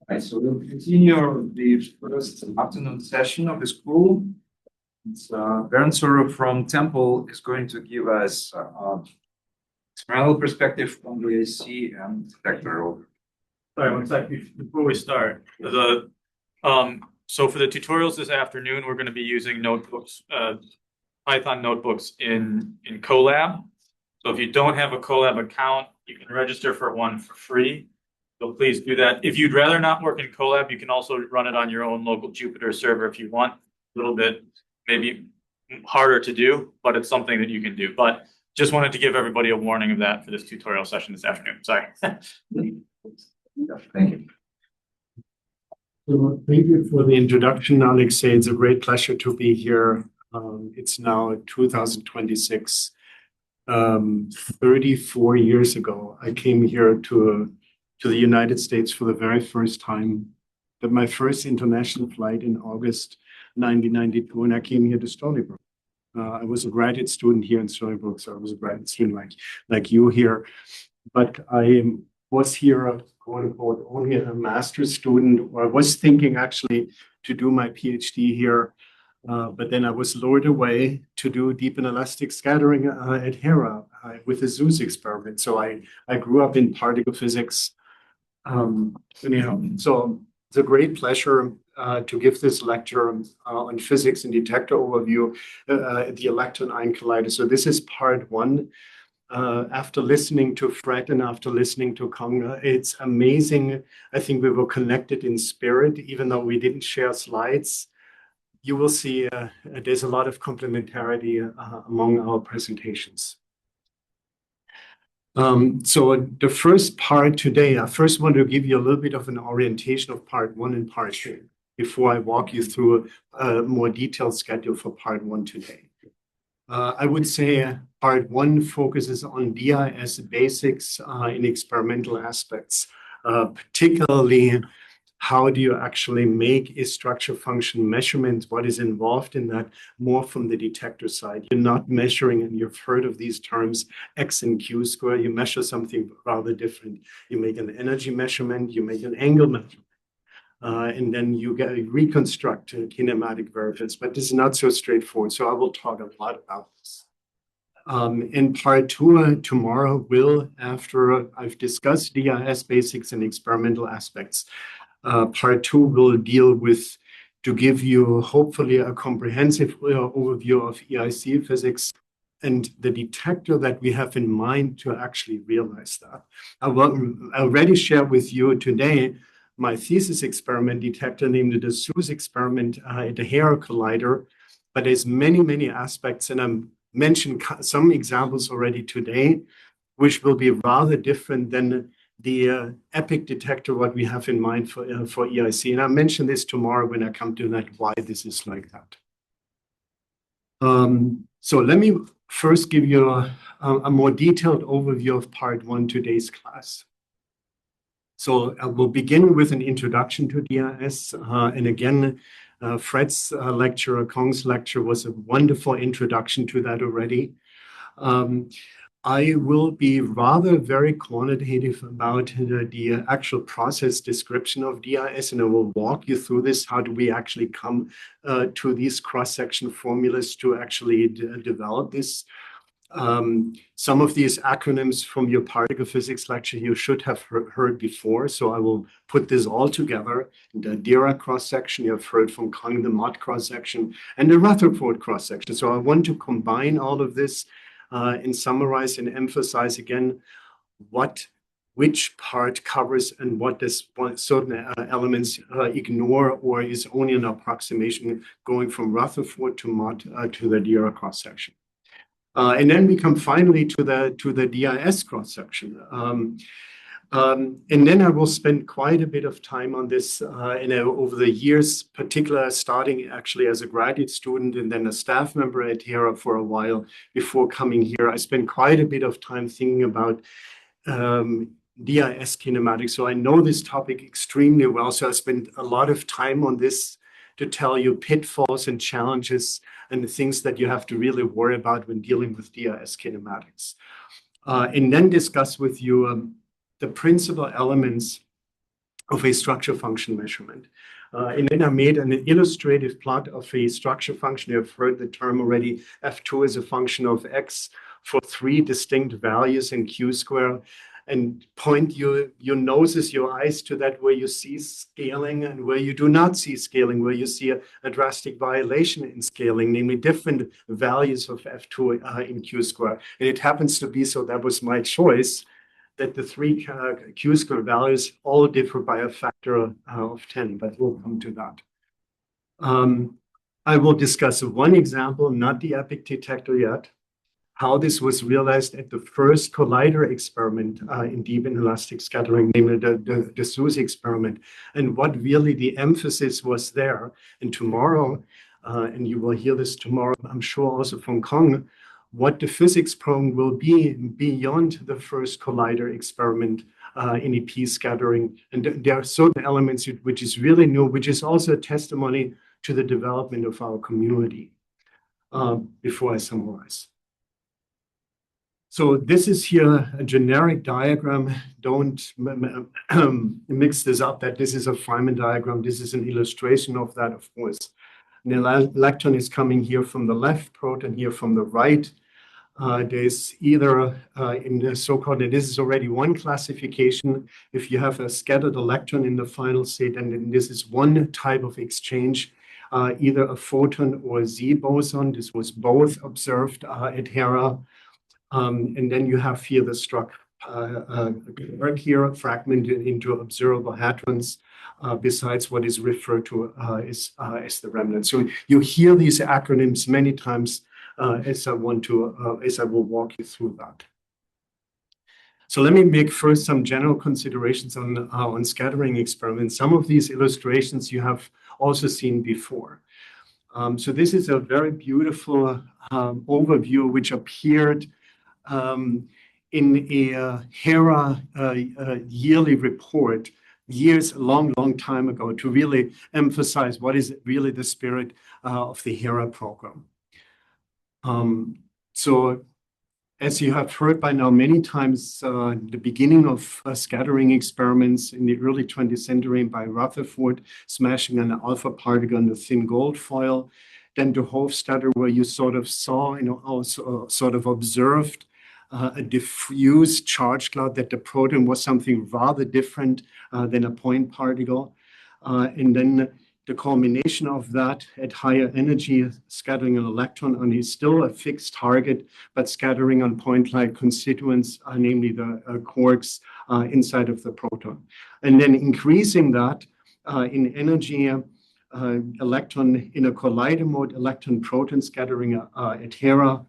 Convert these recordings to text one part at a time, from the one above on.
Right, so we'll continue the first afternoon session of the school. It's, Bernd from Temple is going to give us experimental perspective from the AC and detector. Sorry, one second before we start. So for the tutorials this afternoon, we're going to be using notebooks, Python notebooks in Colab. So if you don't have a Colab account, you can register for one for free. So please do that. If you'd rather not work in Colab, you can also run it on your own local Jupyter server if you want. A little bit maybe harder to do, but it's something that you can do. But just wanted to give everybody a warning of that for this tutorial session this afternoon. Sorry. Thank you. So thank you for the introduction, Alexei. It's a great pleasure to be here. It's now 2026. 34 years ago, I came here to the United States for the very first time. But my first international flight in August 1992, and I came here to Stony. I was a graduate student here in Stony Brook, so I was a graduate student like you here. But I was here, quote unquote, only a master's student, or I was thinking actually to do my PhD here. But then I was lured away to do deep inelastic scattering at Hera with the Zeus experiment. So I grew up in particle physics. So it's a great pleasure to give this lecture on physics and detector overview at the Electron-Ion Collider. So this is part one. After listening to Fred and after listening to Konga, it's amazing. I think we were connected in spirit, even though we didn't share slides. You will see there's a lot of complementarity among our presentations. So the first part today, I first want to give you a little bit of an orientation of part one and part two before I walk you through a more detailed schedule for part one today. I would say part one focuses on DIS basics in experimental aspects, particularly how do you actually make a structure function measurement? What is involved in that more from the detector side? You're not measuring, and you've heard of these terms, X and Q square. You measure something rather different. You make an energy measurement, you make an angle measurement, and then you reconstruct kinematic variables. But this is not so straightforward, so I will talk a lot about this. In part two, tomorrow after I've discussed DIS basics and experimental aspects, part two will deal with, to give you hopefully a comprehensive overview of EIC physics and the detector that we have in mind to actually realize that. I already shared with you today my thesis experiment detector, named the Zeus experiment at the Hera Collider, but there's many aspects, and I mentioned some examples already today, which will be rather different than the EPIC detector, what we have in mind for EIC. And I'll mention this tomorrow when I come to that, why this is like that. So let me first give you a more detailed overview of part one today's class. So I will begin with an introduction to DIS. And again, Fred's lecture, Kong's lecture was a wonderful introduction to that already. I will be rather very quantitative about the actual process description of DIS, and I will walk you through this. How do we actually come to these cross-section formulas to actually develop this? Some of these acronyms from your particle physics lecture you should have heard before, so I will put this all together. The Dirac cross-section, you have heard from Kong, the Mott cross-section, and the Rutherford cross-section. So I want to combine all of this and summarize and emphasize again which part covers and what does certain elements ignore, or is only an approximation going from Rutherford to Mott to the Dirac cross-section. And then we come finally to the DIS cross-section. And then I will spend quite a bit of time on this over the years, particularly starting actually as a graduate student and then a staff member at Hera for a while before coming here. I spent quite a bit of time thinking about DIS kinematics. So I know this topic extremely well. So I spent a lot of time on this to tell you pitfalls and challenges and the things that you have to really worry about when dealing with DRS kinematics. And then discuss with you the principal elements of a structure function measurement. And then I made an illustrative plot of a structure function. You've heard the term already. F2 is a function of x for 3 distinct values in Q square. And point your noses, your eyes to that where you see scaling and where you do not see scaling, where you see a drastic violation in scaling, namely different values of F2 in Q square. And it happens to be, so that was my choice, that the 3 Q square values all differ by a factor of 10, but we'll come to that. I will discuss one example, not the epic detector yet, how this was realized at the first collider experiment in deep inelastic scattering, namely the SUSE experiment, and what really the emphasis was there. And tomorrow, and you will hear this tomorrow, I'm sure also from Kong, what the physics program will be beyond the first collider experiment in EP scattering. And there are certain elements which is really new, which is also a testimony to the development of our community. Before I summarize. So this is here a generic diagram. Don't mix this up that this is a Feynman diagram. This is an illustration of that, of course. The electron is coming here from the left, proton here from the right. There's either in the so-called, this is already one classification. If you have a scattered electron in the final state, and then this is one type of exchange, either a photon or a Z boson. This was both observed at Hera. And then you have here the struck work here fragmented into observable hadrons, besides what is referred to as the remnant. So you hear these acronyms many times as I will walk you through that. So let me make first some general considerations on scattering experiments. Some of these illustrations you have also seen before. So this is a very beautiful overview which appeared in a Hera yearly report a long time ago to really emphasize what is really the spirit of the Hera program. So as you have heard by now many times, the beginning of scattering experiments in the early 20th century by Rutherford, smashing an alpha particle on the thin gold foil, then the Hofstadter, where you sort of saw, also sort of observed a diffuse charge cloud, that the proton was something rather different than a point particle. And then the culmination of that at higher energy, scattering an electron on is still a fixed target, but scattering on point-like constituents, namely the quarks inside of the proton. And then increasing that in energy, electron in a collider mode, electron-proton scattering at Hera.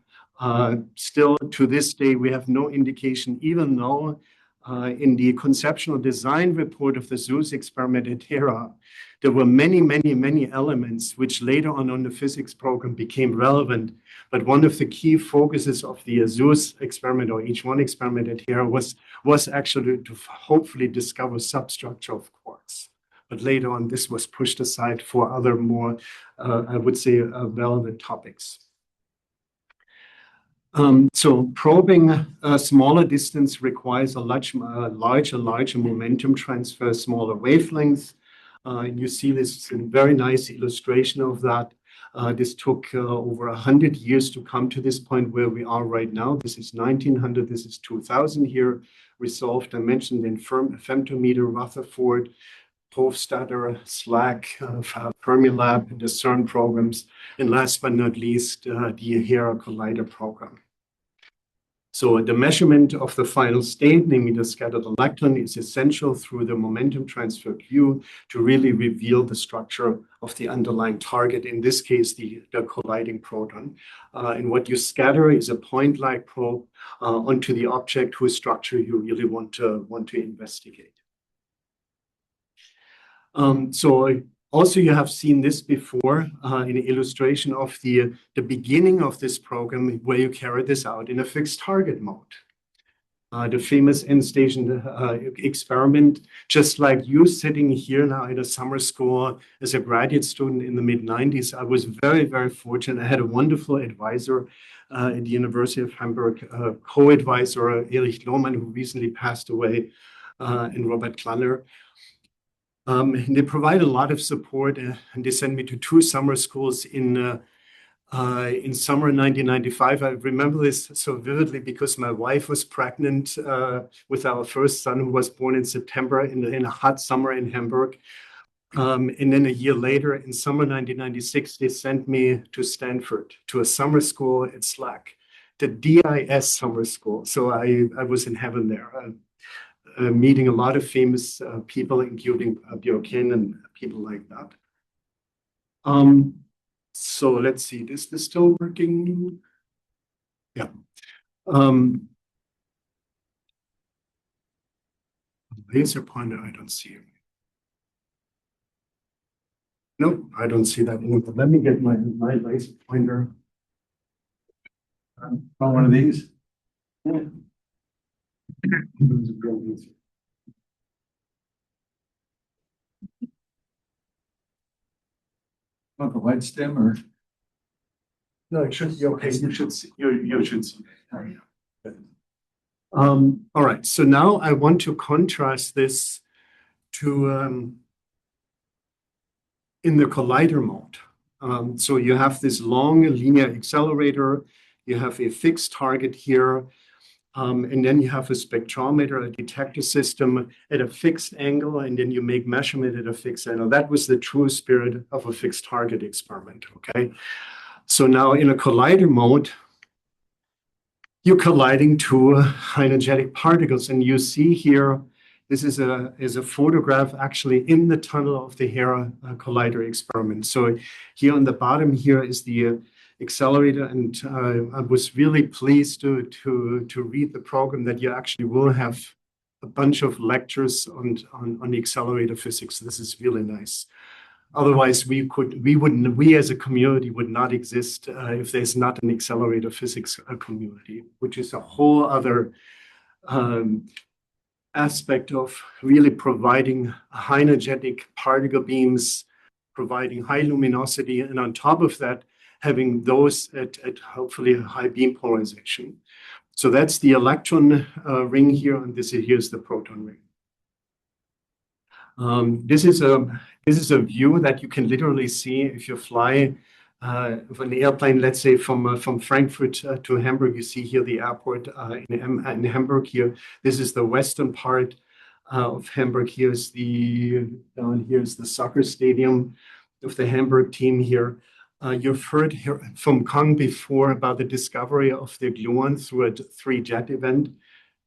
Still to this day, we have no indication, even though in the conceptual design report of the SUSE experiment at Hera, there were many elements which later on the physics program became relevant. But one of the key focuses of the SUSE experiment or H1 experiment at Hera was actually to hopefully discover substructure of quarks. But later on, this was pushed aside for other more, I would say, relevant topics. So probing a smaller distance requires a larger momentum transfer, smaller wavelengths. You see this very nice illustration of that. This took over 100 years to come to this point where we are right now. This is 1900, this is 2000 here, resolved. I mentioned in femtometer, Rutherford, Hofstadter, SLAC, Fermilab, the CERN programs, and last but not least, the Hera Collider program. So the measurement of the final state, namely the scattered electron, is essential through the momentum transfer Q to really reveal the structure of the underlying target, in this case, the colliding proton. And what you scatter is a point-like probe onto the object whose structure you really want to investigate. So also you have seen this before in an illustration of the beginning of this program where you carry this out in a fixed target mode. the famous end station experiment, just like you sitting here now at a summer school as a graduate student in the mid-90s. I was very, very fortunate. I had a wonderful advisor at the University of Hamburg, co-advisor Erich Lohmann, who recently passed away, and Robert Klanner. And they provide a lot of support, and they sent me to 2 summer schools in summer 1995. I remember this so vividly because my wife was pregnant with our first son, who was born in September in a hot summer in Hamburg. And then a year later, in summer 1996, they sent me to Stanford to a summer school at SLAC, the DIS summer school. So I was in heaven there, meeting a lot of famous people, including Bjorken and people like that. So let's see, is this still working? Yeah. Laser pointer, I don't see it. No, I don't see that either. Let me get my laser pointer. On one of these? Yeah. Want the light stem or? No, it should be okay. You should see. You should see. All right. So now I want to contrast this to in the collider mode. So you have this long linear accelerator. You have a fixed target here. And then you have a spectrometer, a detector system at a fixed angle, and then you make measurement at a fixed angle. That was the true spirit of a fixed target experiment, okay? So now in a collider mode, you're colliding 2 high energetic particles, and you see here, this is a photograph actually in the tunnel of the Hera collider experiment. So here on the bottom here is the accelerator, and I was really pleased to read the program that you actually will have a bunch of lectures on the accelerator physics. This is really nice. Otherwise, we as a community would not exist if there's not an accelerator physics community, which is a whole other aspect of really providing high energetic particle beams, providing high luminosity, and on top of that, having those at hopefully a high beam polarization. So that's the electron ring here, and here's the proton ring. This is a view that you can literally see if you fly with an airplane, let's say from Frankfurt to Hamburg. You see here the airport in Hamburg here. This is the western part of Hamburg. Here's here's the soccer stadium of the Hamburg team here. You've heard here from Kong before about the discovery of the gluon through a 3-jet event.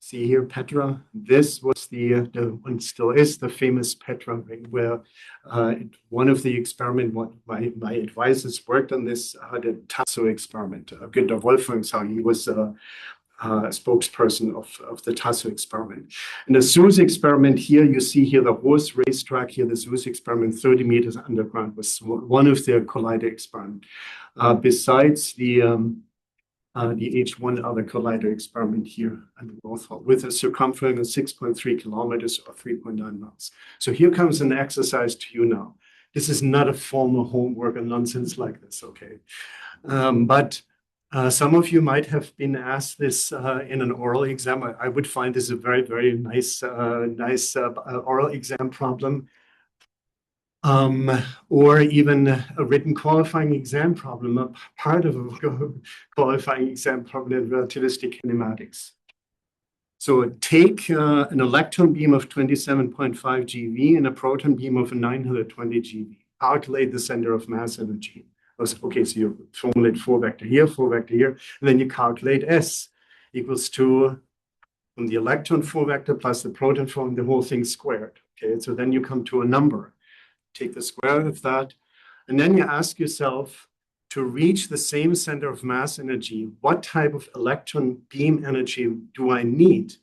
See here, Petra. This was and still is the famous Petra ring, where one of the experiment, my advisors worked on this, the Tasso experiment. Günter Wolfgang, he was a spokesperson of the Tasso experiment. In the Zeus experiment here, you see here the horse racetrack here, the Zeus experiment 30 meters underground was one of their collider experiments. Besides the H1 other collider experiment here and with a circumference of 6.3 kilometers or 3.9 miles. So here comes an exercise to you now. This is not a formal homework and nonsense like this, okay? But some of you might have been asked this in an oral exam. I would find this a very, very nice oral exam problem. Or even a written qualifying exam problem, a part of a qualifying exam problem in relativistic kinematics. So take an electron beam of 27.5 GeV and a proton beam of 920 GeV. Calculate the center of mass energy. Okay, so you formulate 4 vector here, 4 vector here, and then you calculate S equals to from the electron 4 vector plus the proton 4, the whole thing squared. Okay, so then you come to a number. Take the square root of that, and then you ask yourself, to reach the same center of mass energy, what type of electron beam energy do I need?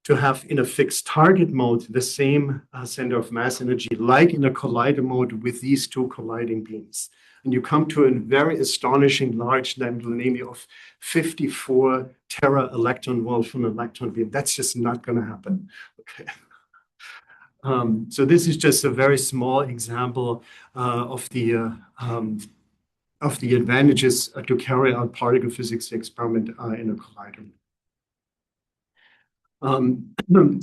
to have in a fixed target mode the same center of mass energy like in a collider mode with these two colliding beams. And you come to a very astonishing large number, namely of 54 tera electron volt from an electron beam. That's just not going to happen. Okay. So this is just a very small example of the advantages to carry out particle physics experiment in a collider.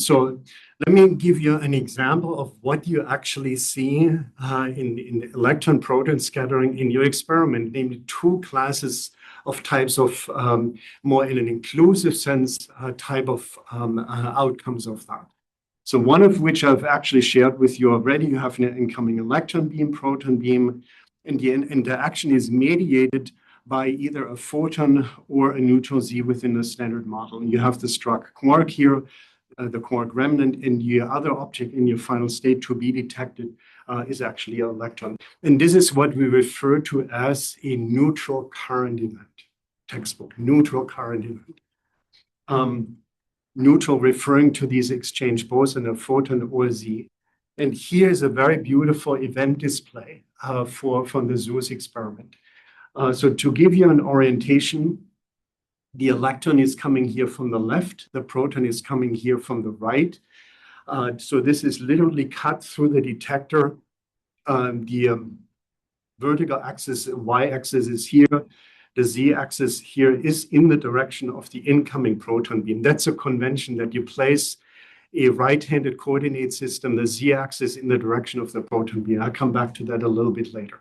So let me give you an example of what you actually see in electron-proton scattering in your experiment, namely two classes of types of more in an inclusive sense type of outcomes of that. So one of which I've actually shared with you already. You have an incoming electron beam, proton beam, and the interaction is mediated by either a photon or a neutral Z within the standard model. You have the struck quark here, the quark remnant, and your other object in your final state to be detected is actually an electron. And this is what we refer to as a neutral current event. Textbook, neutral current event. Neutral referring to these exchange boson, a photon or Z. And here is a very beautiful event display from the Zeus experiment. So to give you an orientation, the electron is coming here from the left, the proton is coming here from the right. So this is literally cut through the detector. The vertical axis, y-axis is here. The z-axis here is in the direction of the incoming proton beam. That's a convention that you place a right-handed coordinate system, the z-axis in the direction of the proton beam. I'll come back to that a little bit later.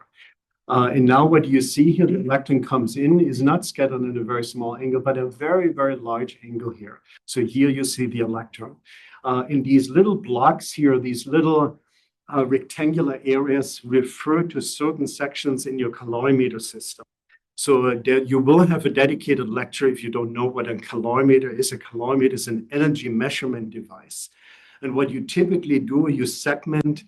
And now what you see here, the electron comes in, is not scattered in a very small angle, but a very, very large angle here. So here you see the electron. In these little blocks here, these little rectangular areas refer to certain sections in your calorimeter system. So you will have a dedicated lecture if you don't know what a calorimeter is. A calorimeter is an energy measurement device. And what you typically do, you segment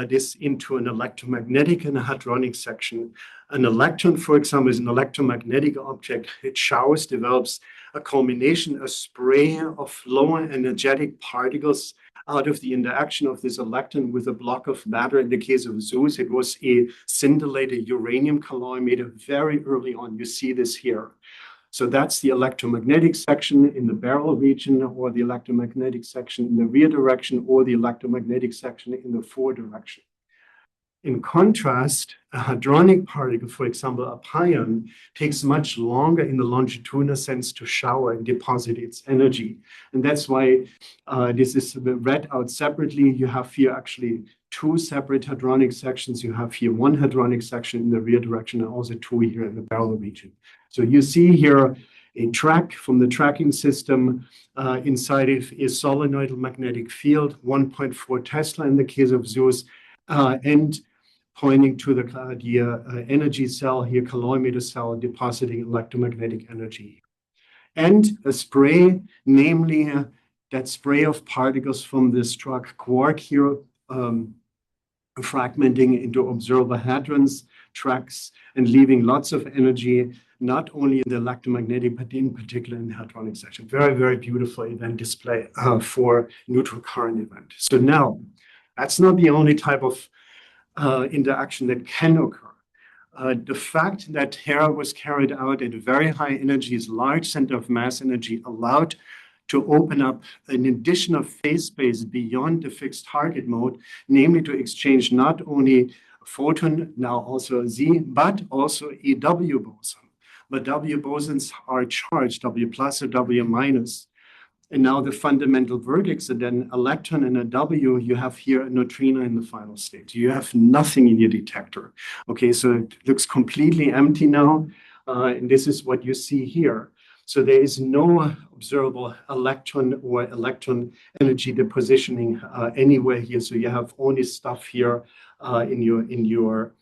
this into an electromagnetic and a hadronic section. An electron, for example, is an electromagnetic object. It showers, develops a combination, a spray of lower energetic particles out of the interaction of this electron with a block of matter. In the case of Zeus, it was a scintillated uranium calorimeter very early on. You see this here. So that's the electromagnetic section in the barrel region, or the electromagnetic section in the rear direction, or the electromagnetic section in the forward direction. In contrast, a hadronic particle, for example, a pion, takes much longer in the longitudinal sense to shower and deposit its energy. And that's why this is read out separately. You have here actually two separate hadronic sections. You have here one hadronic section in the rear direction and also two here in the barrel region. So you see here a track from the tracking system inside of a solenoidal magnetic field, 1.4 Tesla in the case of Zeus, and pointing to the energy cell here, calorimeter cell, depositing electromagnetic energy. And a spray, namely that spray of particles from the struck quark here, fragmenting into observer hadrons, tracks, and leaving lots of energy, not only in the electromagnetic, but in particular in the hadronic section. Very, very beautiful event display for neutral current event. So now, that's not the only type of interaction that can occur. The fact that Hera was carried out at very high energies, large center of mass energy, allowed to open up an additional phase space beyond the fixed target mode, namely to exchange not only a photon, now also a Z, but also a W boson. But W bosons are charged, W plus or W minus. And now the fundamental verdicts are then electron and a W, you have here a neutrino in the final state. You have nothing in your detector. Okay, so it looks completely empty now. And this is what you see here. So there is no observable electron or electron energy depositioning anywhere here. So you have only stuff here in your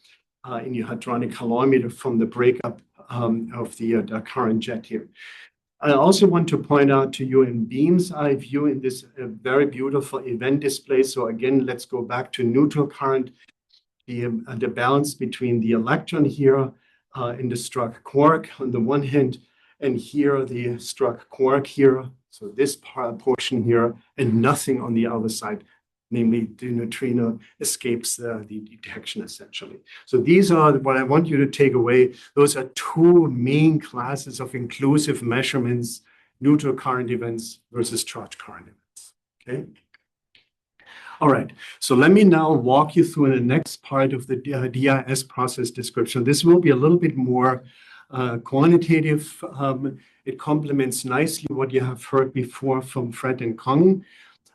hadronic calorimeter from the breakup of the current jet here. I also want to point out to you in beam's eye view in this very beautiful event display. So again, let's go back to neutral current, the balance between the electron here in the struck quark on the one hand, and here the struck quark here. So this portion here, and nothing on the other side, namely the neutrino escapes the detection essentially. So these are what I want you to take away. Those are two main classes of inclusive measurements, neutral current events versus charge current events. Okay. All right, so let me now walk you through the next part of the DIS process description. This will be a little bit more quantitative. It complements nicely what you have heard before from Fred and Kong.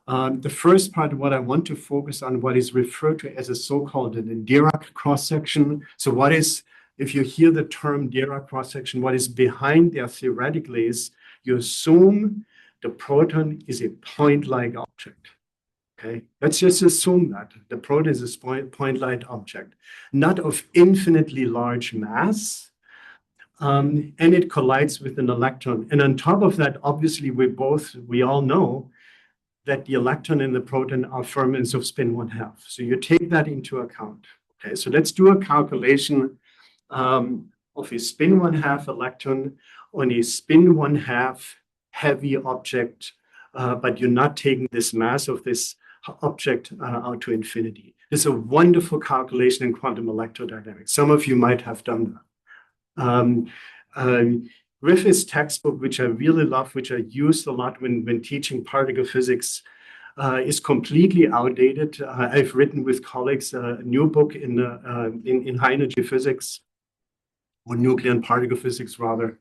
The first part, what I want to focus on, what is referred to as a so-called Dirac cross-section. So what is, if you hear the term Dirac cross-section, what is behind there theoretically is you assume the proton is a point-like object. Okay, let's just assume that the proton is a point-like object, not of infinitely large mass, and it collides with an electron. And on top of that, obviously, we all know that the electron and the proton are fermions of spin 1/2. So you take that into account. Okay, so let's do a calculation of a spin 1/2 electron on a spin 1/2 heavy object, but you're not taking this mass of this object out to infinity. It's a wonderful calculation in quantum electrodynamics. Some of you might have done that. Griffith's textbook, which I really love, which I used a lot when teaching particle physics, is completely outdated. I've written with colleagues a new book in high energy physics, or nuclear and particle physics rather.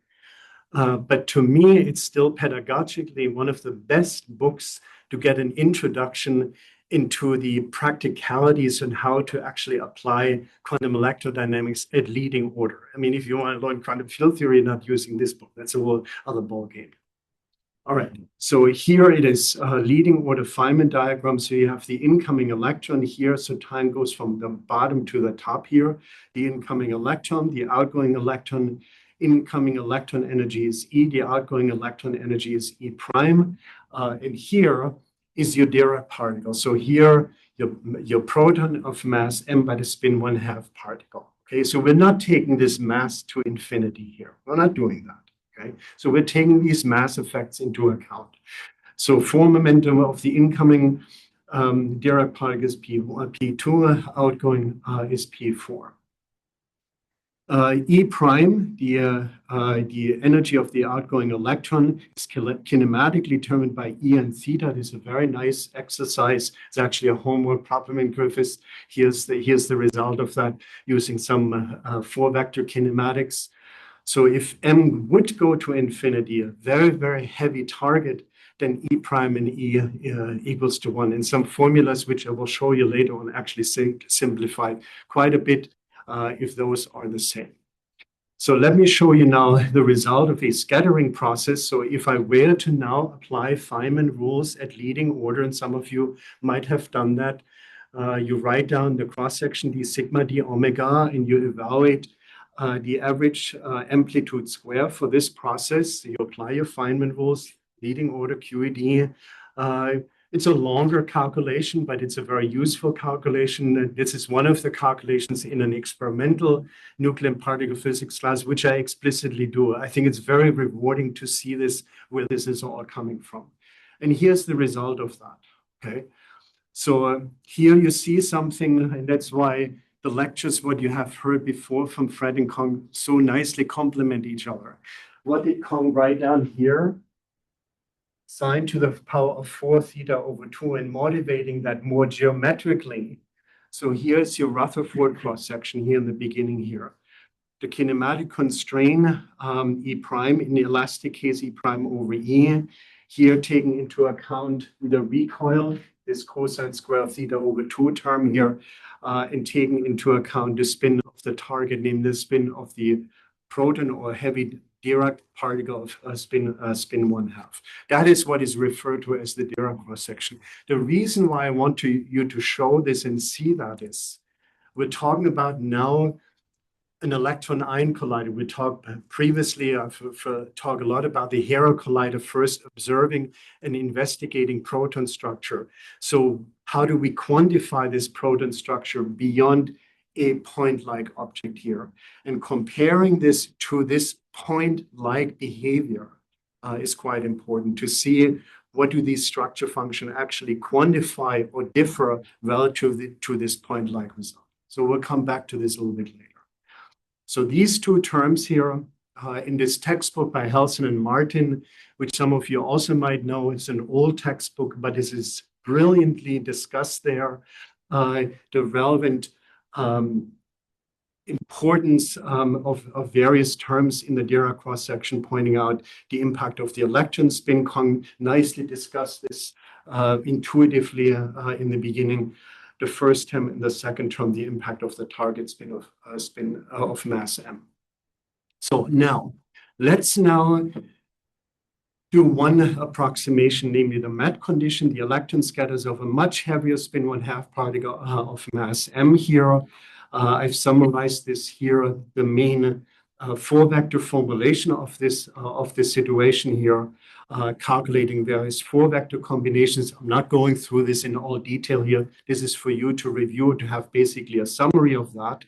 But to me, it's still pedagogically one of the best books to get an introduction into the practicalities and how to actually apply quantum electrodynamics at leading order. I mean, if you want to learn quantum field theory, not using this book, that's a whole other ballgame. All right, so here it is leading order Feynman diagram. So you have the incoming electron here. So time goes from the bottom to the top here. The incoming electron, the outgoing electron, incoming electron energy is E, the outgoing electron energy is E prime. And here is your Dirac particle. So here, your proton of mass m by the spin 1/2 particle. Okay, so we're not taking this mass to infinity here. We're not doing that. Okay, so we're taking these mass effects into account. So form momentum of the incoming Dirac particle is P2, outgoing is P4. E prime, the energy of the outgoing electron, is kinematically determined by E and theta. This is a very nice exercise. It's actually a homework problem in Griffiths. Here's the result of that using some 4-vector kinematics. So if m would go to infinity, a very, very heavy target, then E prime and E equals to 1. And some formulas, which I will show you later on, actually simplified quite a bit if those are the same. So let me show you now the result of a scattering process. So if I were to now apply Feynman rules at leading order, and some of you might have done that, you write down the cross-section d sigma d omega, and you evaluate the average amplitude square for this process. You apply your Feynman rules, leading order QED. It's a longer calculation, but it's a very useful calculation. This is one of the calculations in an experimental nuclear and particle physics class, which I explicitly do. I think it's very rewarding to see this, where this is all coming from. And here's the result of that, okay? So here you see something, and that's why the lectures, what you have heard before from Fred and Kong, so nicely complement each other. What did Kong write down here? Sine to the power of 4 theta over 2, and motivating that more geometrically. So here's your Rutherford cross-section here in the beginning here. The kinematic constraint, E prime, in the elastic case, E prime over E. Here taking into account the recoil, this cosine square theta over 2 term here, and taking into account the spin of the target, namely the spin of the proton or heavy Dirac particle of spin 1/2. That is what is referred to as the Dirac cross-section. The reason why I want you to show this and see that is, we're talking about now an electron-ion collider. We talked previously, talked a lot about the Hero collider, first observing and investigating proton structure. So how do we quantify this proton structure beyond a point-like object here. And comparing this to this point-like behavior is quite important to see what do these structure functions actually quantify or differ relative to this point-like result. So we'll come back to this a little bit later. So these two terms here in this textbook by Helson and Martin, which some of you also might know, it's an old textbook, but this is brilliantly discussed there. The relevant importance of various terms in the Dirac cross-section, pointing out the impact of the electron spin. Nicely discussed this intuitively in the beginning. The first term and the second term, the impact of the target spin of mass m. So now, let's now do one approximation, namely the Met condition. The electron scatters over a much heavier spin 1/2 particle of mass m here. I've summarized this here, the main four-vector formulation of this situation here, calculating various four-vector combinations. I'm not going through this in all detail here. This is for you to review, to have basically a summary of that.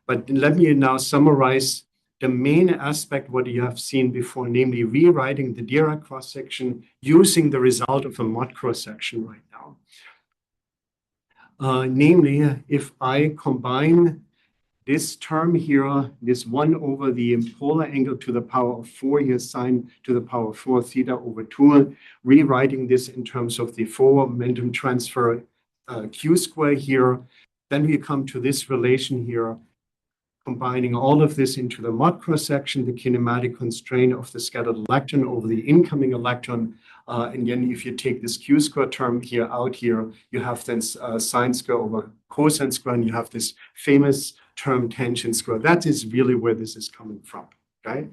But let me now summarize the main aspect, what you have seen before, namely rewriting the Dirac cross-section using the result of a Mott cross-section right now. Namely, if I combine this term here, this 1 over the polar angle to the power of 4 here, sine to the power of 4 theta over 2, rewriting this in terms of the forward momentum transfer q square here, then we come to this relation here, combining all of this into the Mott cross-section, the kinematic constraint of the scattered electron over the incoming electron. And then if you take this q square term here out here, you have then sine square over cosine square, and you have this famous term tangent square. That is really where this is coming from, okay?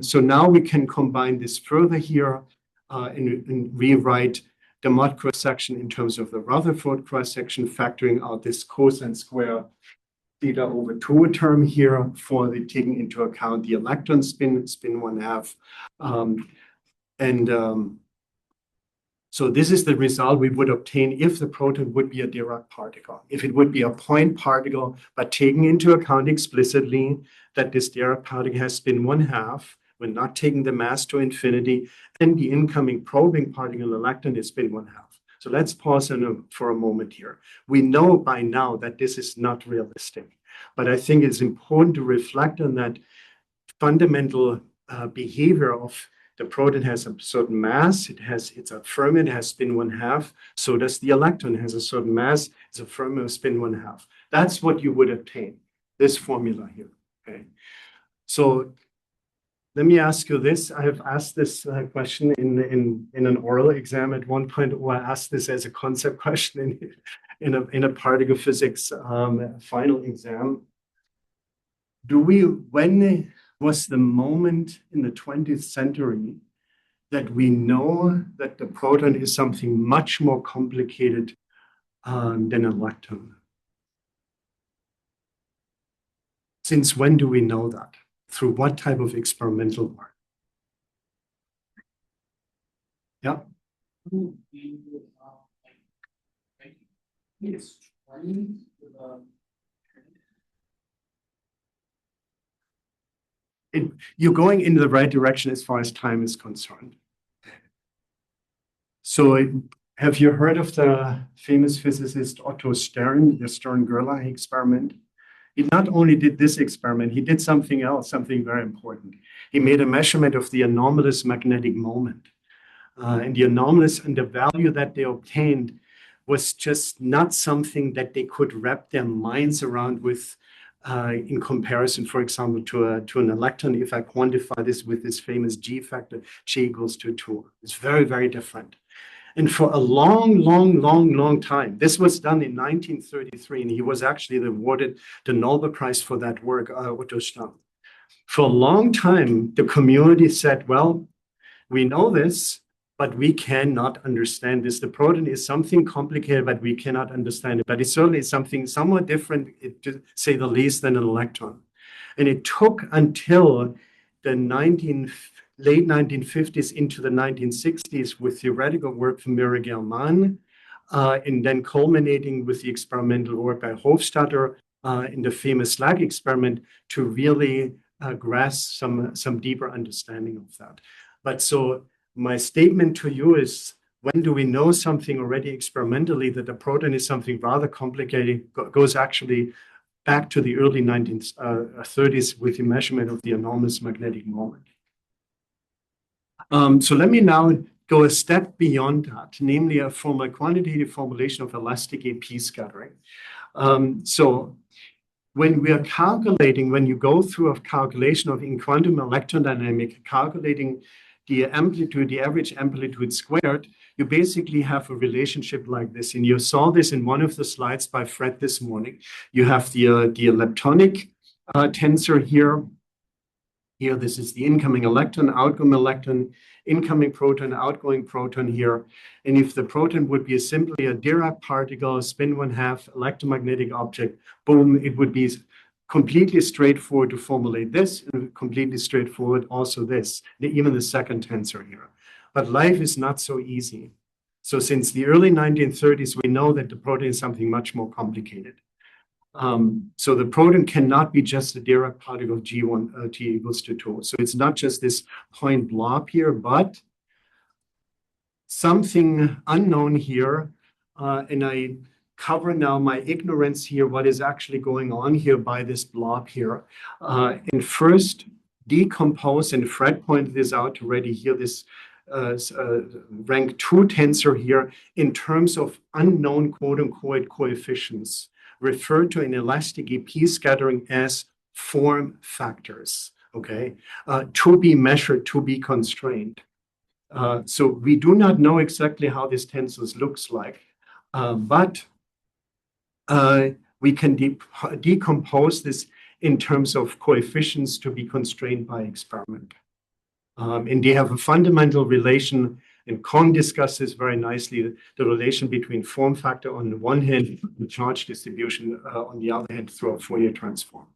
So now we can combine this further here and rewrite the Mott cross-section in terms of the Rutherford cross-section, factoring out this cosine square theta over 2 term here for the taking into account the electron spin 1/2. So this is the result we would obtain if the proton would be a Dirac particle. If it would be a point particle, but taking into account explicitly that this Dirac particle has spin 1/2, we're not taking the mass to infinity, and the incoming probing particle electron is spin 1/2. So let's pause for a moment here. We know by now that this is not realistic, but I think it's important to reflect on that fundamental behavior of the proton has a certain mass, it's a fermion, it has spin 1/2. So does the electron, has a certain mass, it's a fermion of spin 1/2. That's what you would obtain, this formula here, okay? So let me ask you this. I have asked this question in an oral exam at one point, or I asked this as a concept question in a particle physics final exam. When was the moment in the 20th century that we know that the proton is something much more complicated than an electron? Since when do we know that? Through what type of experimental work? Yeah. You're going in the right direction as far as time is concerned. So have you heard of the famous physicist Otto Stern, the Stern-Gerlach experiment? He not only did this experiment, he did something else, something very important. He made a measurement of the anomalous magnetic moment. And the anomalous and the value that they obtained was just not something that they could wrap their minds around with in comparison, for example, to an electron. If I quantify this with this famous G factor, G equals to 2. It's very, very different. And for a long time, this was done in 1933, and he was actually awarded the Nobel Prize for that work, Otto Stern. For a long time, the community said, well, we know this, but we cannot understand this. The proton is something complicated, but we cannot understand it. But it certainly is something somewhat different, to say the least, than an electron. And it took until the late 1950s into the 1960s with theoretical work from Miguel Mann and then culminating with the experimental work by Hofstadter in the famous slag experiment to really grasp some deeper understanding of that. But so my statement to you is, when do we know something already experimentally that the proton is something rather complicated, goes actually back to the early 1930s with the measurement of the enormous magnetic moment. So let me now go a step beyond that, namely a quantitative formulation of elastic AP scattering. So when we are calculating, when you go through a calculation of in quantum electron dynamic, calculating the amplitude, the average amplitude squared, you basically have a relationship like this. And you saw this in one of the slides by Fred this morning. You have the leptonic tensor here. Here, this is the incoming electron, outgoing electron, incoming proton, outgoing proton here. And if the proton would be simply a Dirac particle, spin 1/2 electromagnetic object, boom, it would be completely straightforward to formulate this, and completely straightforward also this, even the second tensor here. But life is not so easy. So since the early 1930s, we know that the proton is something much more complicated. So the proton cannot be just a Dirac particle of G1 T equals to 2. So it's not just this point blob here, but something unknown here. And I cover now my ignorance here, what is actually going on here by this blob here. And first decompose, and Fred pointed this out already here, this rank 2 tensor here in terms of unknown quote-unquote coefficients, referred to in elastic AP scattering as form factors, okay, to be measured, to be constrained. So we do not know exactly how this tensor looks like, but we can decompose this in terms of coefficients to be constrained by experiment. And they have a fundamental relation, and Kong discussed this very nicely, the relation between form factor on the one hand, and charge distribution on the other hand through a Fourier transform.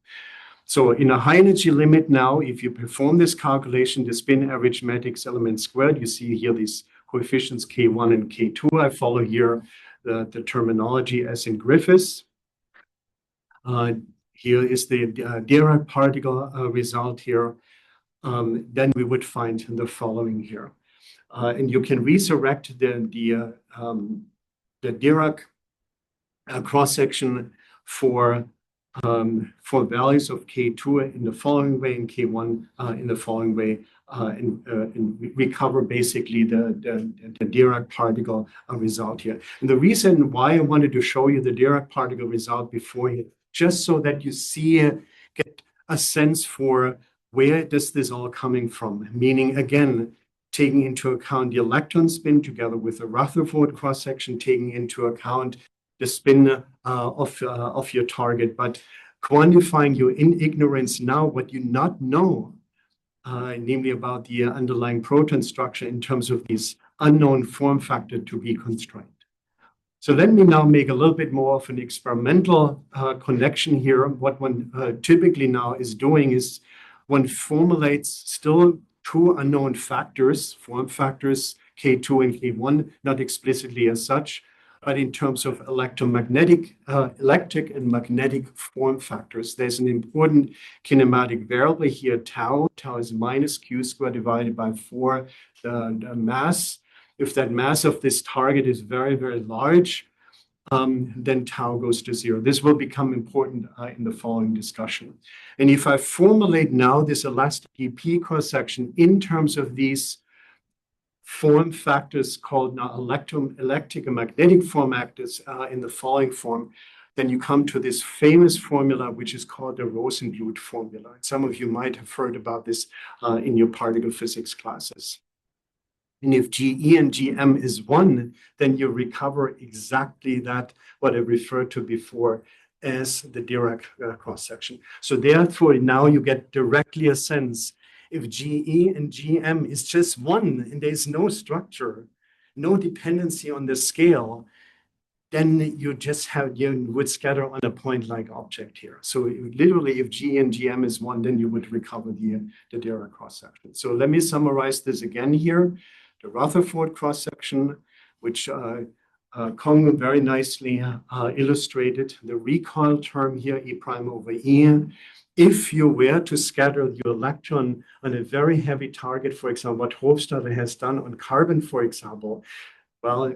So in a high energy limit now, if you perform this calculation, the spin average matrix element squared, you see here these coefficients K1 and K2. I follow here the terminology as in Griffiths. Here is the Dirac particle result here. Then we would find the following here. And you can resurrect the Dirac cross-section for values of K2 in the following way and K1 in the following way, and recover basically the Dirac particle result here. And the reason why I wanted to show you the Dirac particle result before here, just so that you get a sense for where does this all coming from, meaning again, taking into account the electron spin together with the Rutherford cross-section, taking into account the spin of your target, but quantifying your ignorance now, what you not know, namely about the underlying proton structure in terms of these unknown form factor to be constrained. So let me now make a little bit more of an experimental connection here. What one typically now is doing is one formulates still two unknown factors, form factors, K2 and K1, not explicitly as such, but in terms of electromagnetic, electric and magnetic form factors. There's an important kinematic variable here, tau. Tau is minus q squared divided by 4, the mass. If that mass of this target is very, very large, then tau goes to 0. This will become important in the following discussion. And if I formulate now this elastic EP cross-section in terms of these form factors called now electric and magnetic form factors in the following form, then you come to this famous formula, which is called the Rosenbluth formula. Some of you might have heard about this in your particle physics classes. And if GE and GM is 1, then you recover exactly that, what I referred to before as the Dirac cross-section. So therefore, now you get directly a sense, if GE and GM is just 1 and there's no structure, no dependency on the scale, then you would scatter on a point-like object here. So literally, if G and GM is 1, then you would recover the Dirac cross-section. So let me summarize this again here. The Rutherford cross-section, which Kong very nicely illustrated the recoil term here, E prime over E. If you were to scatter your electron on a very heavy target, for example, what Hofstadter has done on carbon, for example, well,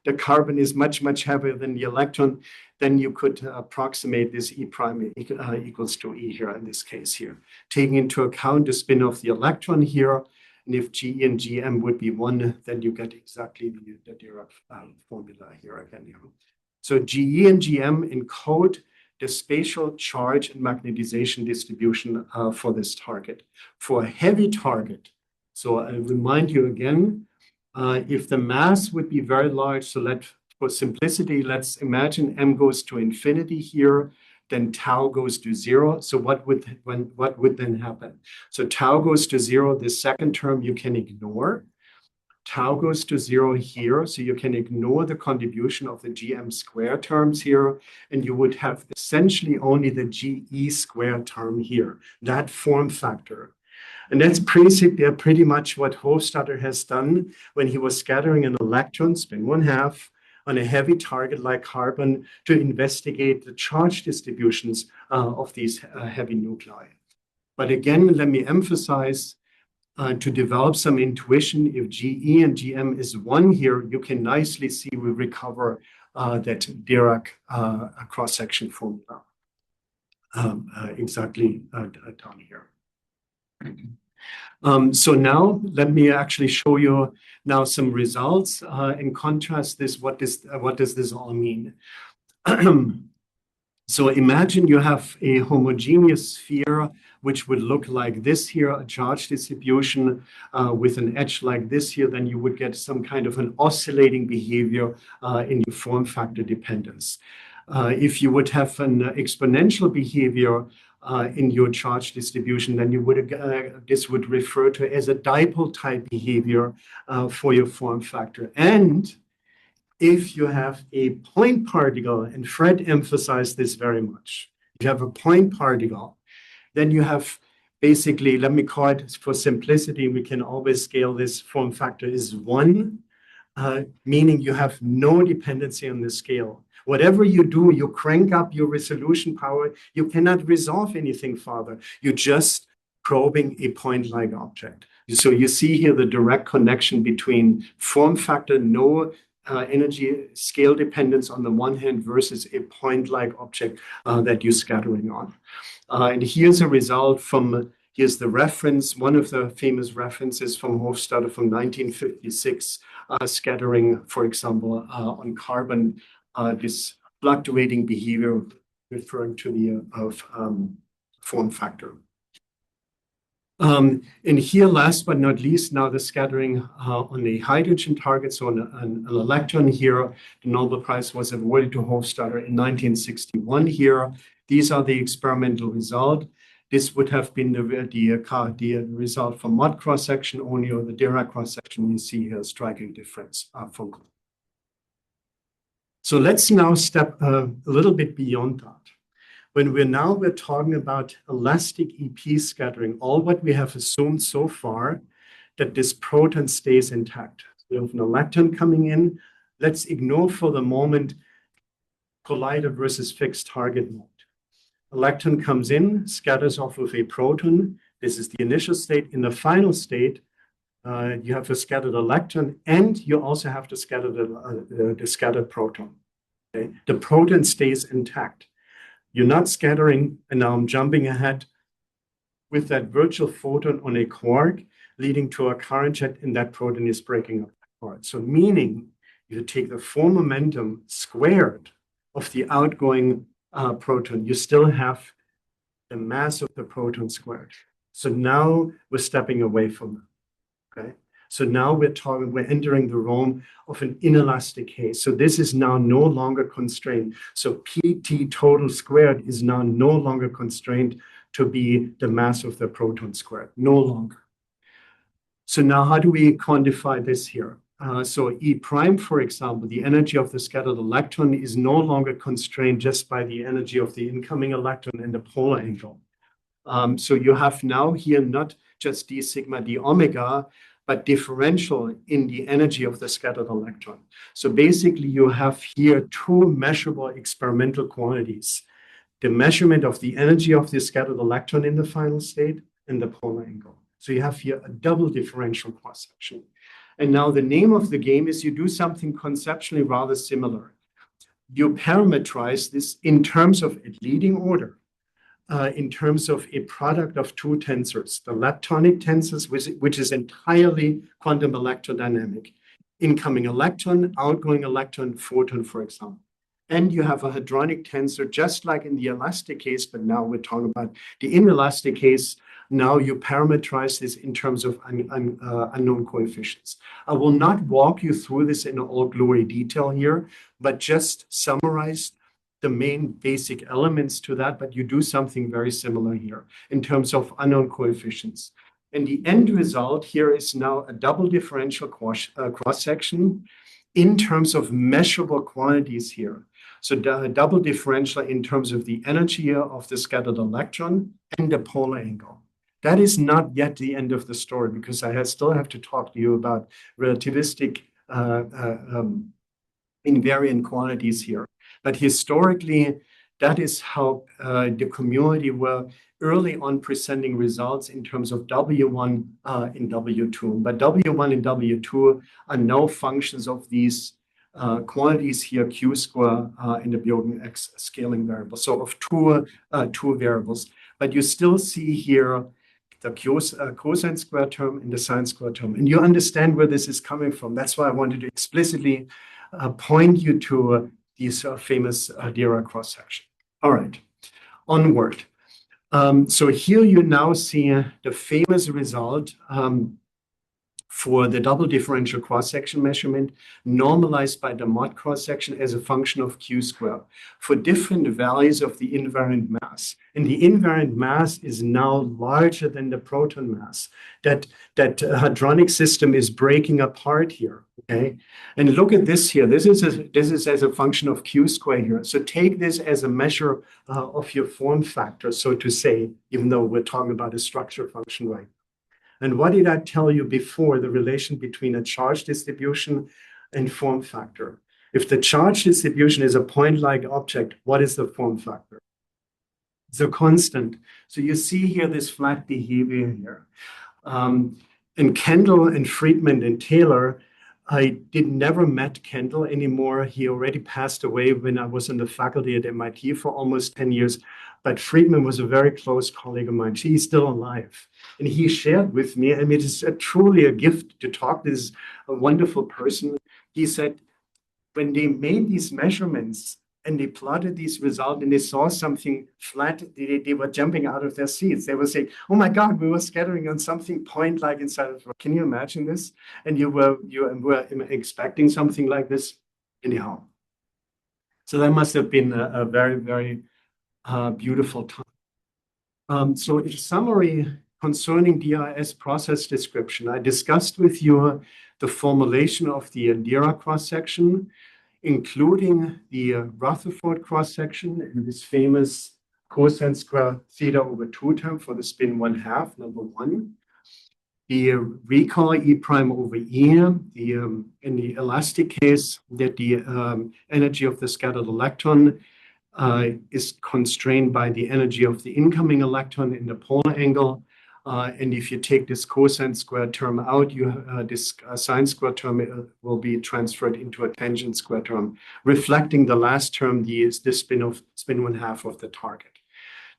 the carbon is much, much heavier than the electron, then you could approximate this E prime equals to E here in this case here, taking into account the spin of the electron here. And if GE and GM would be 1, then you get exactly the Dirac formula here again. So GE and GM encode the spatial charge and magnetization distribution for this target. For a heavy target, so I remind you again, if the mass would be very large, so for simplicity, let's imagine m goes to infinity here, then tau goes to 0. So what would then happen? So tau goes to 0, the second term you can ignore. Tau goes to 0 here, so you can ignore the contribution of the GM square terms here, and you would have essentially only the GE square term here, that form factor. And that's pretty much what Hofstadter has done when he was scattering an electron, spin 1/2, on a heavy target like carbon to investigate the charge distributions of these heavy nuclei. But again, let me emphasize, to develop some intuition, if GE and GM is 1 here, you can nicely see we recover that Dirac cross-section formula exactly down here. So now let me actually show you now some results and contrast this. What does this all mean? So imagine you have a homogeneous sphere which would look like this here, a charge distribution with an edge like this here, then you would get some kind of an oscillating behavior in your form factor dependence. If you would have an exponential behavior in your charge distribution, then you would this would refer to as a dipole type behavior for your form factor. And if you have a point particle, and Fred emphasized this very much, if you have a point particle, then you have basically, let me call it for simplicity, we can always scale this form factor is 1, meaning you have no dependency on the scale. Whatever you do, you crank up your resolution power, you cannot resolve anything further. You're just probing a point-like object. So you see here the direct connection between form factor, no energy scale dependence on the one hand versus a point-like object that you're scattering on. And here's a result from, here's the reference, one of the famous references from Hofstadter from 1956, scattering, for example, on carbon, this fluctuating behavior referring to the form factor. And here, last but not least, now the scattering on the hydrogen target, so on an electron here, the Nobel Prize was awarded to Hofstadter in 1961 here. These are the experimental result. This would have been the result from Mott cross-section only, or the Dirac cross-section. You see here a striking difference from. So let's now step a little bit beyond that. When we're talking about elastic EP scattering, all what we have assumed so far that this proton stays intact. We have an electron coming in. Let's ignore for the moment collider versus fixed target mode. Electron comes in, scatters off of a proton. This is the initial state. In the final state, you have a scattered electron, and you also have to scatter the scattered proton. Okay? The proton stays intact. You're not scattering, and now I'm jumping ahead, with that virtual photon on a quark, leading to a current jet, and that proton is breaking apart. So meaning you take the form momentum squared of the outgoing proton, you still have the mass of the proton squared. So now we're stepping away from that, okay? So now we're entering the realm of an inelastic case. So this is now no longer constrained. So PT total squared is now no longer constrained to be the mass of the proton squared, no longer. So now how do we quantify this here? So E prime, for example, the energy of the scattered electron is no longer constrained just by the energy of the incoming electron and the polar angle. So you have now here not just d sigma d omega, but differential in the energy of the scattered electron. So basically, you have here two measurable experimental quantities: the measurement of the energy of the scattered electron in the final state and the polar angle. So you have here a double differential cross-section. And now the name of the game is you do something conceptually rather similar. You parameterize this in terms of a leading order, in terms of a product of two tensors, the leptonic tensors, which is entirely quantum electrodynamic, incoming electron, outgoing electron, photon, for example. And you have a hadronic tensor, just like in the elastic case, but now we're talking about the inelastic case. Now you parameterize this in terms of unknown coefficients. I will not walk you through this in all glory detail here, but just summarize the main basic elements to that, but you do something very similar here in terms of unknown coefficients. And the end result here is now a double differential cross-section in terms of measurable quantities here. So the double differential in terms of the energy of the scattered electron and the polar angle. That is not yet the end of the story, because I still have to talk to you about relativistic invariant quantities here. But historically, that is how the community were early on presenting results in terms of W1 and W2. But W1 and W2 are now functions of these quantities here, Q square and the Bjorken X scaling variable. So of two variables. But you still see here the cosine square term and the sine square term. And you understand where this is coming from. That's why I wanted to explicitly point you to these famous Dirac cross-section. All right, onward. So here you now see the famous result for the double differential cross-section measurement normalized by the mod cross-section as a function of Q square for different values of the invariant mass. And the invariant mass is now larger than the proton mass. That hadronic system is breaking apart here, okay? And look at this here. This is as a function of Q square here. So take this as a measure of your form factor, so to say, even though we're talking about a structure function right now. And what did I tell you before, the relation between a charge distribution and form factor? If the charge distribution is a point-like object, what is the form factor? It's a constant. So you see here this flat behavior here. And Kendall and Friedman and Taylor, I never met Kendall anymore. He already passed away when I was in the faculty at MIT for almost 10 years. But Friedman was a very close colleague of mine. He's still alive. And he shared with me, and it is truly a gift to talk to this wonderful person. He said, when they made these measurements and they plotted these results and they saw something flat, they were jumping out of their seats. They were saying, oh my God, we were scattering on something point-like inside of the rock. Can you imagine this? And you were expecting something like this? Anyhow. So that must have been a very, very beautiful time. So in summary, concerning DIS process description, I discussed with you the formulation of the Dirac cross-section, including the Rutherford cross-section and this famous cosine square theta over 2 term for the spin 1/2, number 1. The recall E prime over E, in the elastic case, that the energy of the scattered electron is constrained by the energy of the incoming electron in the polar angle. And if you take this cosine square term out, this sine square term will be transferred into a tangent square term, reflecting the last term, the spin 1/2 of the target.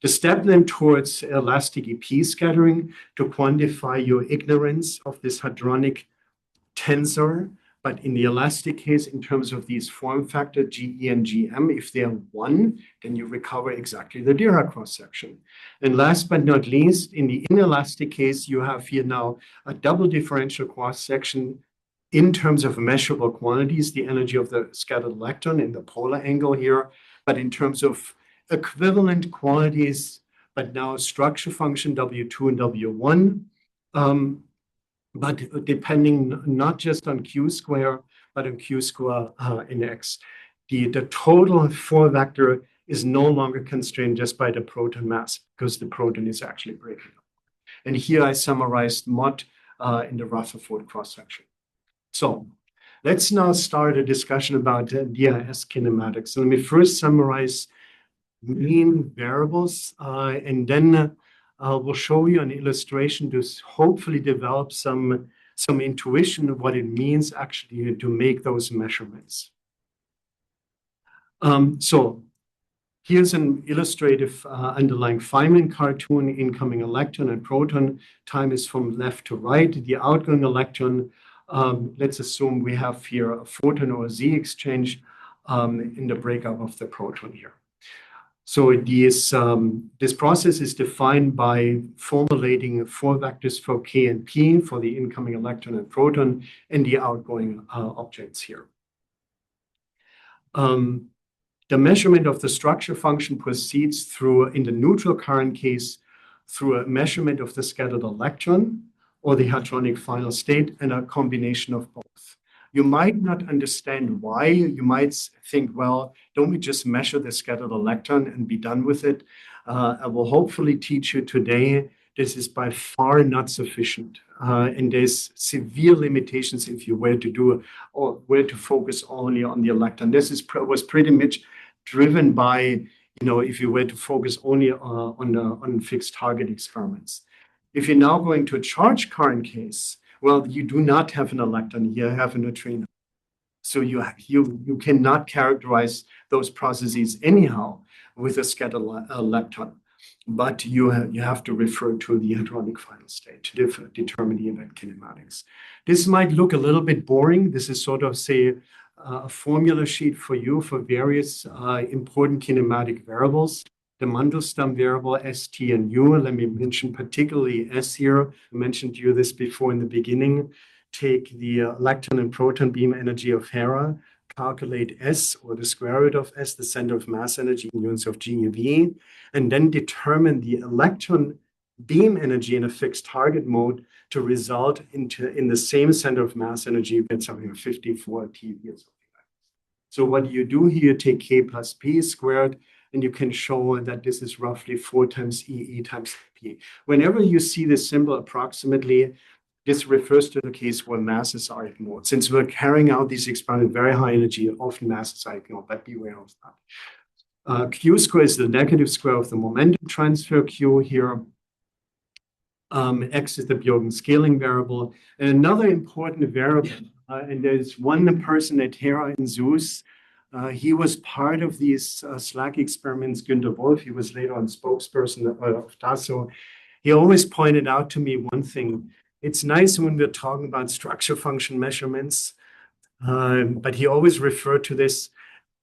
The step then towards elastic EP scattering to quantify your ignorance of this hadronic tensor. But in the elastic case, in terms of these form factor GE and GM, if they're 1, then you recover exactly the Dirac cross-section. And last but not least, in the inelastic case, you have here now a double differential cross-section in terms of measurable quantities, the energy of the scattered electron and the polar angle here, but in terms of equivalent quantities, but now structure function W2 and W1. But depending not just on Q square, but on Q square in X. The total 4-vector is no longer constrained just by the proton mass, because the proton is actually breaking up. And here I summarized mod in the Rutherford cross-section. So let's now start a discussion about DIS kinematics. So let me first summarize mean variables, and then we'll show you an illustration to hopefully develop some intuition of what it means actually to make those measurements. So here's an illustrative underlying Feynman cartoon, incoming electron and proton. Time is from left to right. The outgoing electron, let's assume we have here a photon or a Z exchange in the breakup of the proton here. So this process is defined by formulating 4 vectors for K and P for the incoming electron and proton and the outgoing objects here. The measurement of the structure function proceeds through, in the neutral current case, through a measurement of the scattered electron or the hadronic final state and a combination of both. You might not understand why. You might think, well, don't we just measure the scattered electron and be done with it? I will hopefully teach you today this is by far not sufficient. And there's severe limitations if you were to do or were to focus only on the electron. This was pretty much driven by, if you were to focus only on fixed target experiments. If you're now going to a charge current case, well, you do not have an electron, you have a neutrino. So you cannot characterize those processes anyhow with a scattered electron, but you have to refer to the hadronic final state to determine the event kinematics. This might look a little bit boring. This is sort of, say, a formula sheet for you for various important kinematic variables. The Mandelstam variable S, T, and U. Let me mention particularly S here. I mentioned to you this before in the beginning. Take the electron and proton beam energy of Hera, calculate S, or the square root of S, the center of mass energy in units of GeV, and then determine the electron beam energy in a fixed target mode to result in the same center of mass energy. You get something like 54 TeV or something like that. So what you do here, take K plus P squared, and you can show that this is roughly 4 times E times P. Whenever you see this symbol approximately, this refers to the case where masses are ignored. Since we're carrying out these experiments at very high energy, often masses are ignored, but beware of that. Q square is the negative square of the momentum transfer Q here. X is the Bjorken scaling variable. And another important variable, and there's one person at Hera in Zeus. He was part of these SLAC experiments, Günter Wolf. He was later on spokesperson of TASO. He always pointed out to me one thing. It's nice when we're talking about structure function measurements, but he always referred to this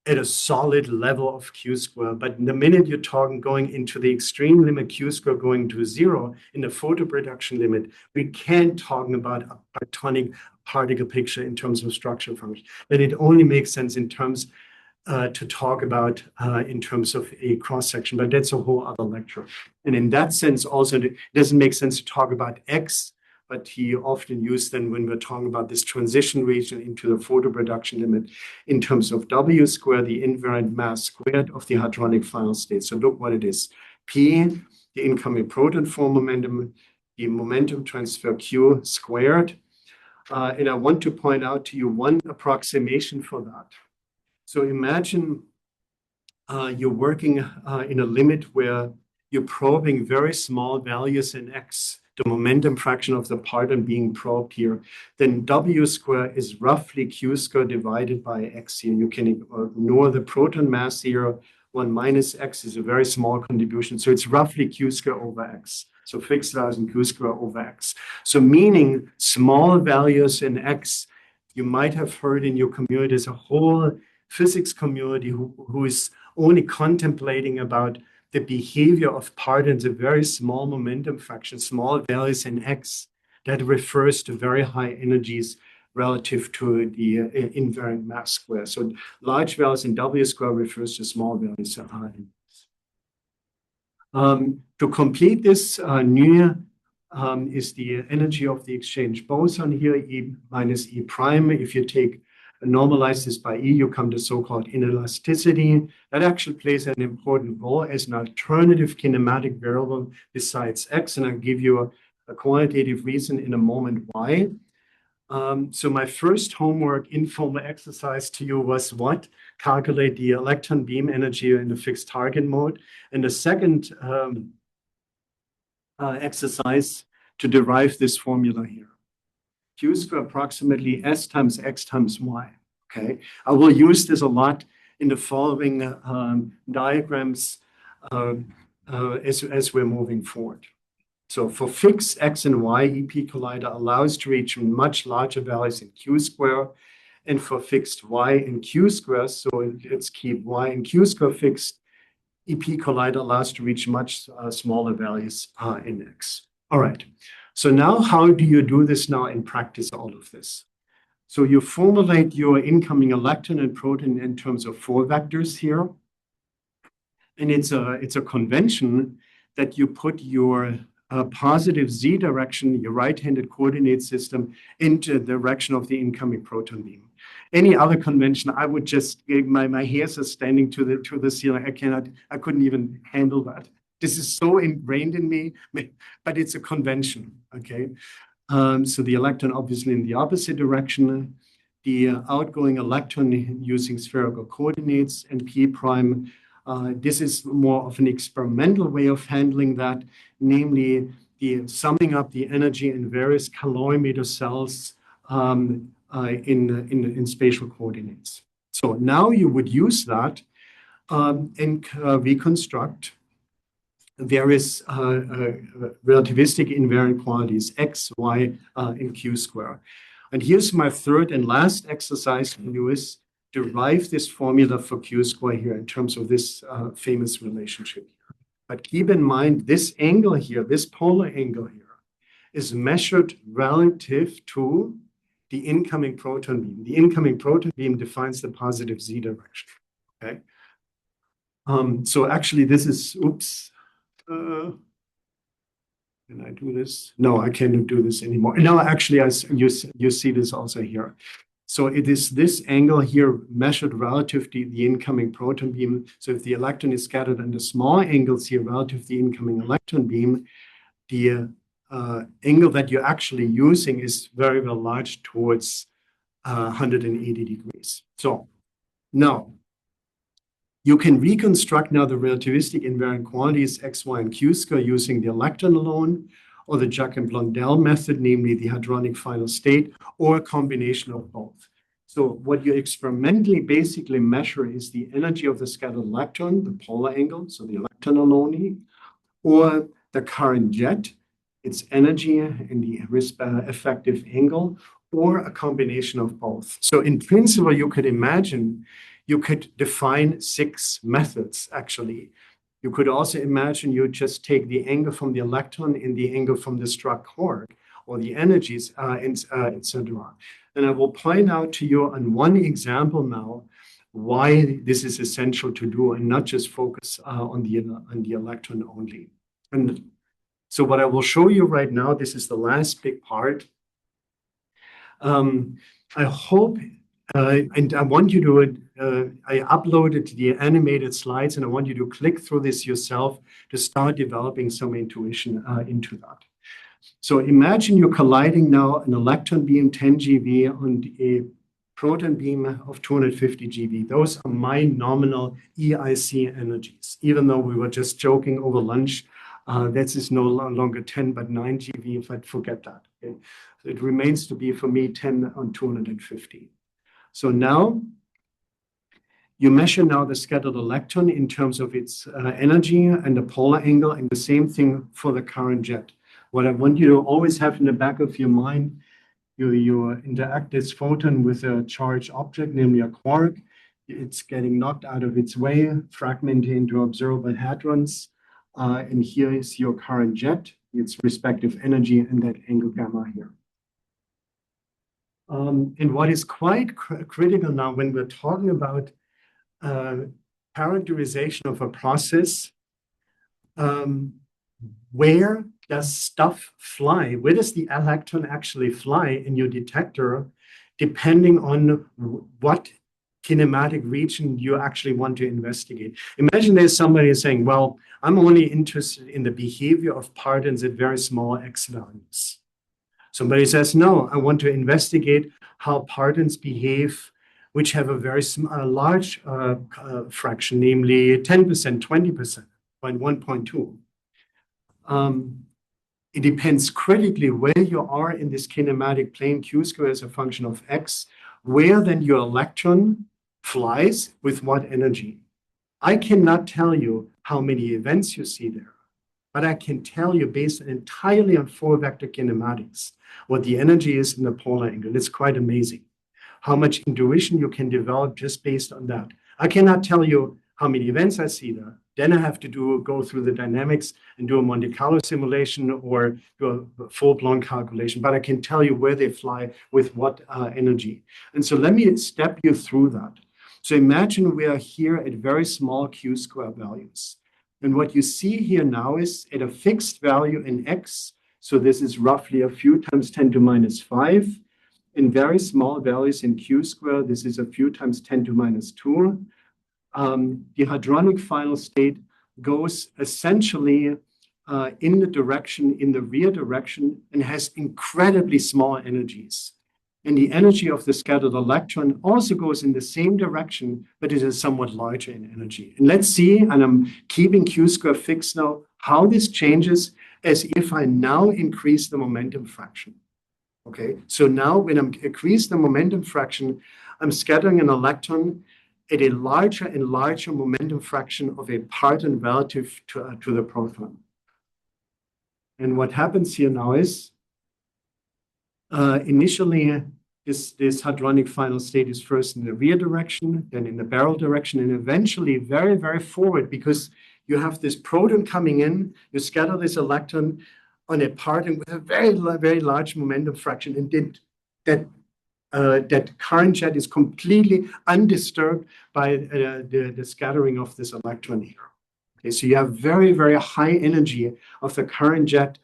at a solid level of Q square. But the minute you're going into the extreme limit, Q square going to 0 in the photoproduction limit, we can't talk about a platonic particle picture in terms of structure function. Then it only makes sense in terms to talk about in terms of a cross section, but that's a whole other lecture. And in that sense, also, it doesn't make sense to talk about X, but he often used then when we're talking about this transition region into the photoproduction limit in terms of W squared, the invariant mass squared of the hadronic final state. So look what it is. P, the incoming proton form momentum, the momentum transfer Q squared. And I want to point out to you one approximation for that. So imagine you're working in a limit where you're probing very small values in X, the momentum fraction of the parton being probed here. Then W square is roughly Q square divided by X here. You can ignore the proton mass here. 1 minus X is a very small contribution. So it's roughly Q square over X. So fixed values in Q square over X. So meaning small values in X, you might have heard in your community, there's a whole physics community who is only contemplating about the behavior of partons, a very small momentum fraction, small values in X, that refers to very high energies relative to the invariant mass square. So large values in W square refers to small values in X. To complete this, nu is the energy of the exchange boson here, E minus E prime. If you normalize this by E, you come to so-called inelasticity. That actually plays an important role as an alternative kinematic variable besides X. And I'll give you a qualitative reason in a moment why. So my first homework informal exercise to you was what? Calculate the electron beam energy in the fixed target mode. And the second exercise to derive this formula here. Q squared approximately S times X times Y. Okay, I will use this a lot in the following diagrams as we're moving forward. So for fixed X and Y, EP collider allows to reach much larger values in Q square, and for fixed Y and Q square, so let's keep Y and Q square fixed, EP collider allows to reach much smaller values in X. All right, so now how do you do this now in practice, all of this? So you formulate your incoming electron and proton in terms of 4 vectors here. And it's a convention that you put your positive z direction, your right-handed coordinate system, into the direction of the incoming proton beam. Any other convention, I would just, my hairs are standing to the ceiling. I couldn't even handle that. This is so ingrained in me, but it's a convention, okay? So the electron obviously in the opposite direction, the outgoing electron using spherical coordinates, and p prime. This is more of an experimental way of handling that, namely the summing up the energy in various calorimeter cells in spatial coordinates. So now you would use that and reconstruct various relativistic invariant quantities, X, Y, and Q square. And here's my third and last exercise for you is derive this formula for Q square here in terms of this famous relationship here. But keep in mind this angle here, this polar angle here, is measured relative to the incoming proton beam. The incoming proton beam defines the positive z direction, okay? So actually this is, oops. Can I do this? No, I cannot do this anymore. No, actually, you see this also here. So it is this angle here measured relative to the incoming proton beam. So if the electron is scattered under small angles here relative to the incoming electron beam, the angle that you're actually using is very, very large towards 180 degrees. So now, you can reconstruct now the relativistic invariant quantities X, Y, and Q square using the electron alone, or the Jack and Blondel method, namely the hadronic final state, or a combination of both. So what you experimentally basically measure is the energy of the scattered electron, the polar angle, so the electron alone, or the current jet, its energy and the effective angle, or a combination of both. So in principle, you could imagine you could define 6 methods, actually. You could also imagine you just take the angle from the electron and the angle from the struck quark, or the energies, etc. And I will point out to you on one example now why this is essential to do and not just focus on the electron only. And so what I will show you right now, this is the last big part. I hope, and I want you to, I uploaded the animated slides and I want you to click through this yourself to start developing some intuition into that. So imagine you're colliding now an electron beam 10 GeV on a proton beam of 250 GeV. Those are my nominal EIC energies. Even though we were just joking over lunch, that is no longer 10 but 9 GeV if I forget that. Okay? So it remains to be for me 10 on 250. So now you measure now the scattered electron in terms of its energy and the polar angle, and the same thing for the current jet. What I want you to always have in the back of your mind, you interact this photon with a charged object, namely a quark. It's getting knocked out of its way, fragmented into observable hadrons. And here is your current jet, its respective energy, and that angle gamma here. And what is quite critical now when we're talking about characterization of a process, where does stuff fly? Where does the electron actually fly in your detector, depending on what kinematic region you actually want to investigate. Imagine there's somebody saying, well, I'm only interested in the behavior of partons at very small x values. Somebody says, no, I want to investigate how partons behave, which have a very large fraction, namely 10%, 20%, 0.1, 0.2. It depends critically where you are in this kinematic plane, q squared as a function of x, where then your electron flies with what energy. I cannot tell you how many events you see there, but I can tell you based entirely on 4-vector kinematics what the energy is in the polar angle. It's quite amazing how much intuition you can develop just based on that. I cannot tell you how many events I see there. Then I have to go through the dynamics and do a Monte Carlo simulation or do a full-blown calculation, but I can tell you where they fly with what energy. And so let me step you through that. So imagine we are here at very small q square values. And what you see here now is at a fixed value in x, so this is roughly a few times 10 to minus 5. In very small values in q squared, this is a few times 10 to minus 2. The hadronic final state goes essentially in the rear direction, and has incredibly small energies. And the energy of the scattered electron also goes in the same direction, but it is somewhat larger in energy. And let's see, and I'm keeping q squared fixed now, how this changes as if I now increase the momentum fraction. Okay, so now when I'm increase the momentum fraction, I'm scattering an electron at a larger and larger momentum fraction of a parton relative to the proton. And what happens here now is, initially, this hadronic final state is first in the rear direction, then in the barrel direction, and eventually very, very forward, because you have this proton coming in, you scatter this electron on a parton with a very, very large momentum fraction, and that current jet is completely undisturbed by the scattering of this electron here. Okay, so you have very, very high energy of the current jet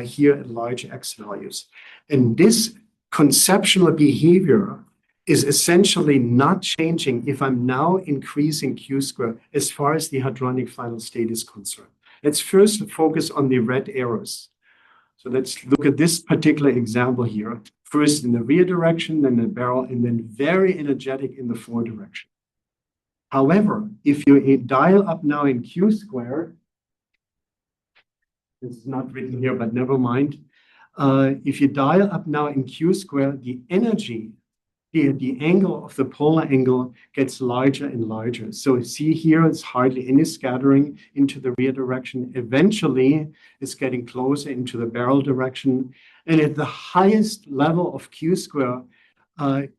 here at large x values. And this conceptual behavior is essentially not changing if I'm now increasing q squared as far as the hadronic final state is concerned. Let's first focus on the red arrows. So let's look at this particular example here. First in the rear direction, then the barrel, and then very energetic in the forward direction. However, if you dial up now in q squared, this is not written here, but never mind. If you dial up now in q squared, the energy, the angle of the polar angle gets larger and larger. So see here, it's hardly any scattering into the rear direction. Eventually, it's getting closer into the barrel direction. And at the highest level of q squared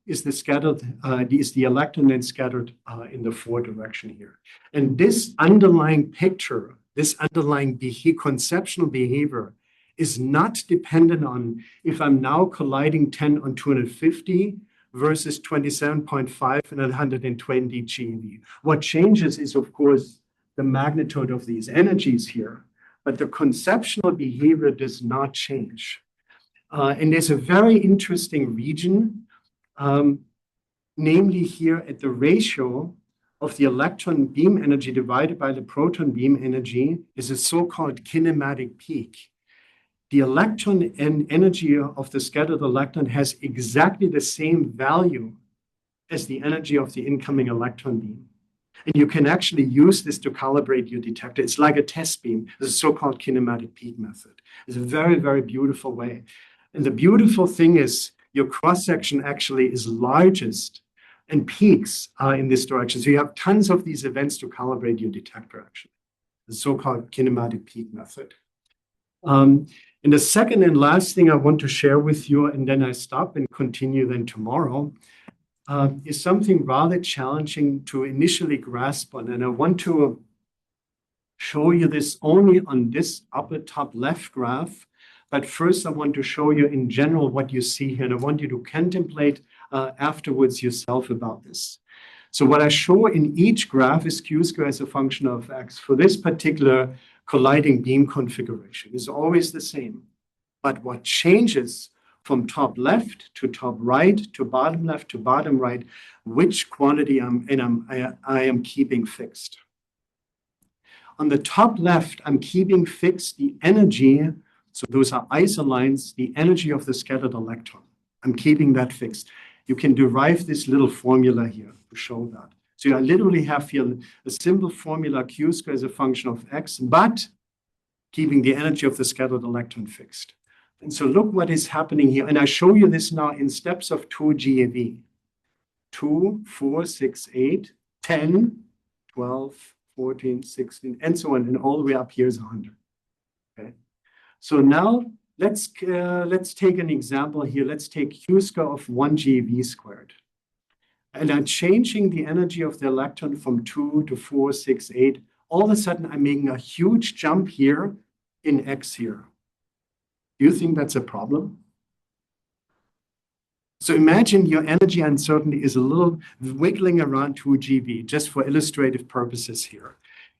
is the electron then scattered in the forward direction here. And this underlying picture, this underlying conceptual behavior is not dependent on if I'm now colliding 10 on 250 versus 27.5 and 120 GeV. What changes is, of course, the magnitude of these energies here, but the conceptual behavior does not change. And there's a very interesting region, namely here at the ratio of the electron beam energy divided by the proton beam energy is a so-called kinematic peak. The electron and energy of the scattered electron has exactly the same value as the energy of the incoming electron beam. And you can actually use this to calibrate your detector. It's like a test beam. It's a so-called kinematic peak method. It's a very, very beautiful way. And the beautiful thing is your cross-section actually is largest and peaks in this direction. So you have tons of these events to calibrate your detector, actually. The so-called kinematic peak method. And the second and last thing I want to share with you, and then I stop and continue then tomorrow, is something rather challenging to initially grasp on. And I want to show you this only on this upper top left graph. But first, I want to show you in general what you see here. And I want you to contemplate afterwards yourself about this. So what I show in each graph is q squared as a function of x. For this particular colliding beam configuration is always the same. But what changes from top left to top right to bottom left to bottom right, which quantity I am keeping fixed. On the top left, I'm keeping fixed the energy. So those are isolines, the energy of the scattered electron. I'm keeping that fixed. You can derive this little formula here to show that. So I literally have here a simple formula Q squared as a function of X, but keeping the energy of the scattered electron fixed. And so look what is happening here. And I show you this now in steps of 2 GeV. 2, 4, 6, 8, 10, 12, 14, 16, and so on. And all the way up here is 100. Okay. So now let's take an example here. Let's take Q squared of 1 GeV squared. And I'm changing the energy of the electron from 2 to 4, 6, 8. All of a sudden, I'm making a huge jump here in X here. Do you think that's a problem? So imagine your energy uncertainty is a little wiggling around 2 GeV, just for illustrative purposes here.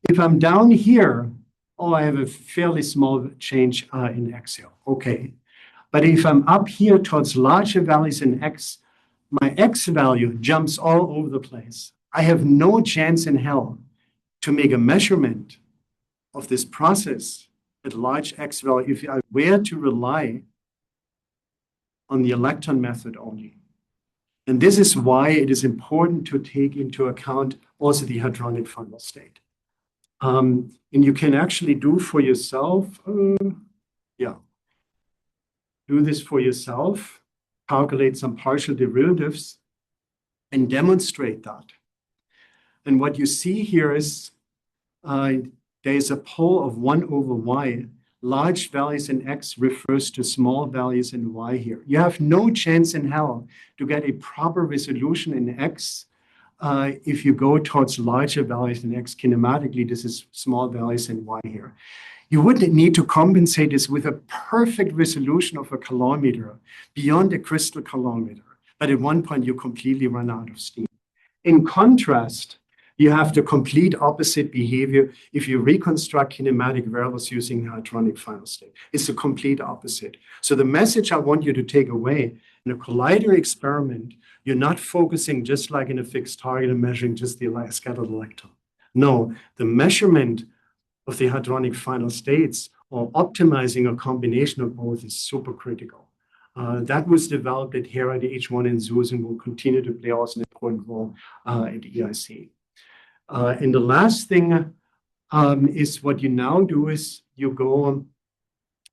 If I'm down here, oh, I have a fairly small change in X here. Okay. But if I'm up here towards larger values in X, my X value jumps all over the place. I have no chance in hell to make a measurement of this process at large X value if I were to rely on the electron method only. And this is why it is important to take into account also the hadronic final state. And you can actually do for yourself, do this for yourself, calculate some partial derivatives, and demonstrate that. And what you see here is there is a pole of 1 over y. Large values in X refers to small values in Y here. You have no chance in hell to get a proper resolution in X if you go towards larger values in X. Kinematically, this is small values in Y here. You would need to compensate this with a perfect resolution of a kilometer beyond a crystal kilometer. But at one point, you completely run out of steam. In contrast, you have the complete opposite behavior if you reconstruct kinematic variables using the hadronic final state. It's the complete opposite. So the message I want you to take away, in a collider experiment, you're not focusing just like in a fixed target and measuring just the scattered electron. No, the measurement of the hadronic final states or optimizing a combination of both is super critical. That was developed at HERA, at H1 and ZEUS, and will continue to play also an important role at EIC. And the last thing is what you now do is you go,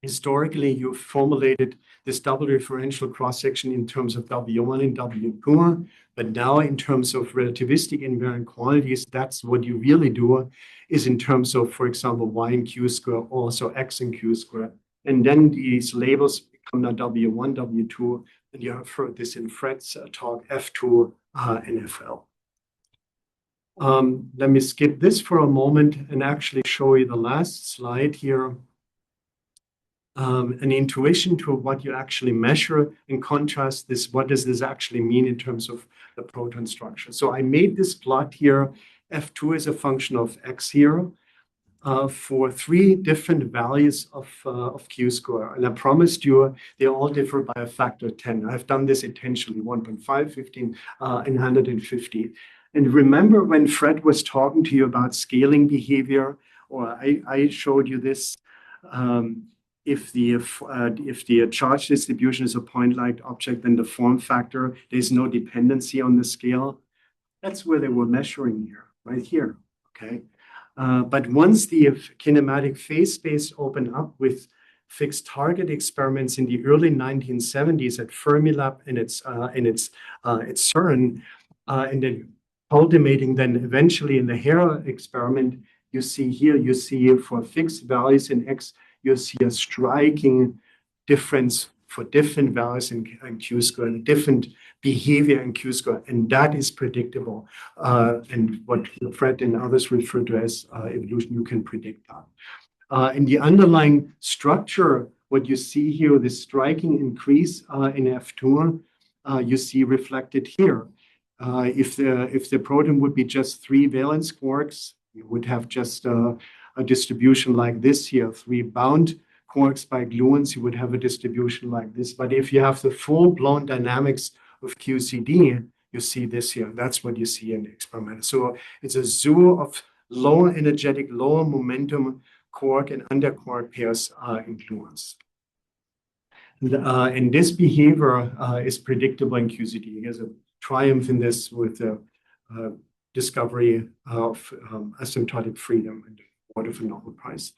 historically, you formulated this double differential cross-section in terms of W1 and W2, but now in terms of relativistic invariant quantities, that's what you really do is in terms of, for example, Y and Q squared, also X and Q squared. And then these labels become now W1, W2, and you have heard this in Fred's talk, F2 and FL. Let me skip this for a moment and actually show you the last slide here. An intuition to what you actually measure and contrast this. What does this actually mean in terms of the proton structure? So I made this plot here. F2 is a function of X here for 3 different values of Q square. And I promised you they all differ by a factor of 10. I've done this intentionally, 1.5, 15, and 150. And remember when Fred was talking to you about scaling behavior, or I showed you this, if the charge distribution is a point-like object, then the form factor, there's no dependency on the scale. That's where they were measuring here, right here, okay? But once the kinematic phase space opened up with fixed target experiments in the early 1970s at Fermilab and its CERN, and then ultimating then eventually in the HERA experiment, you see here, you see for fixed values in X, you see a striking difference for different values in Q squared, and different behavior in Q squared, and that is predictable. And what Fred and others refer to as evolution, you can predict that. In the underlying structure, what you see here, this striking increase in F2, you see reflected here. If the proton would be just 3 valence quarks, you would have just a distribution like this here, 3 bound quarks by gluons, you would have a distribution like this. But if you have the full-blown dynamics of QCD, you see this here. That's what you see in the experiment. So it's a zoo of lower energetic, lower momentum quark and underquark pairs in gluons. And this behavior is predictable in QCD. There's a triumph in this with the discovery of asymptotic freedom and award of a Nobel Prize.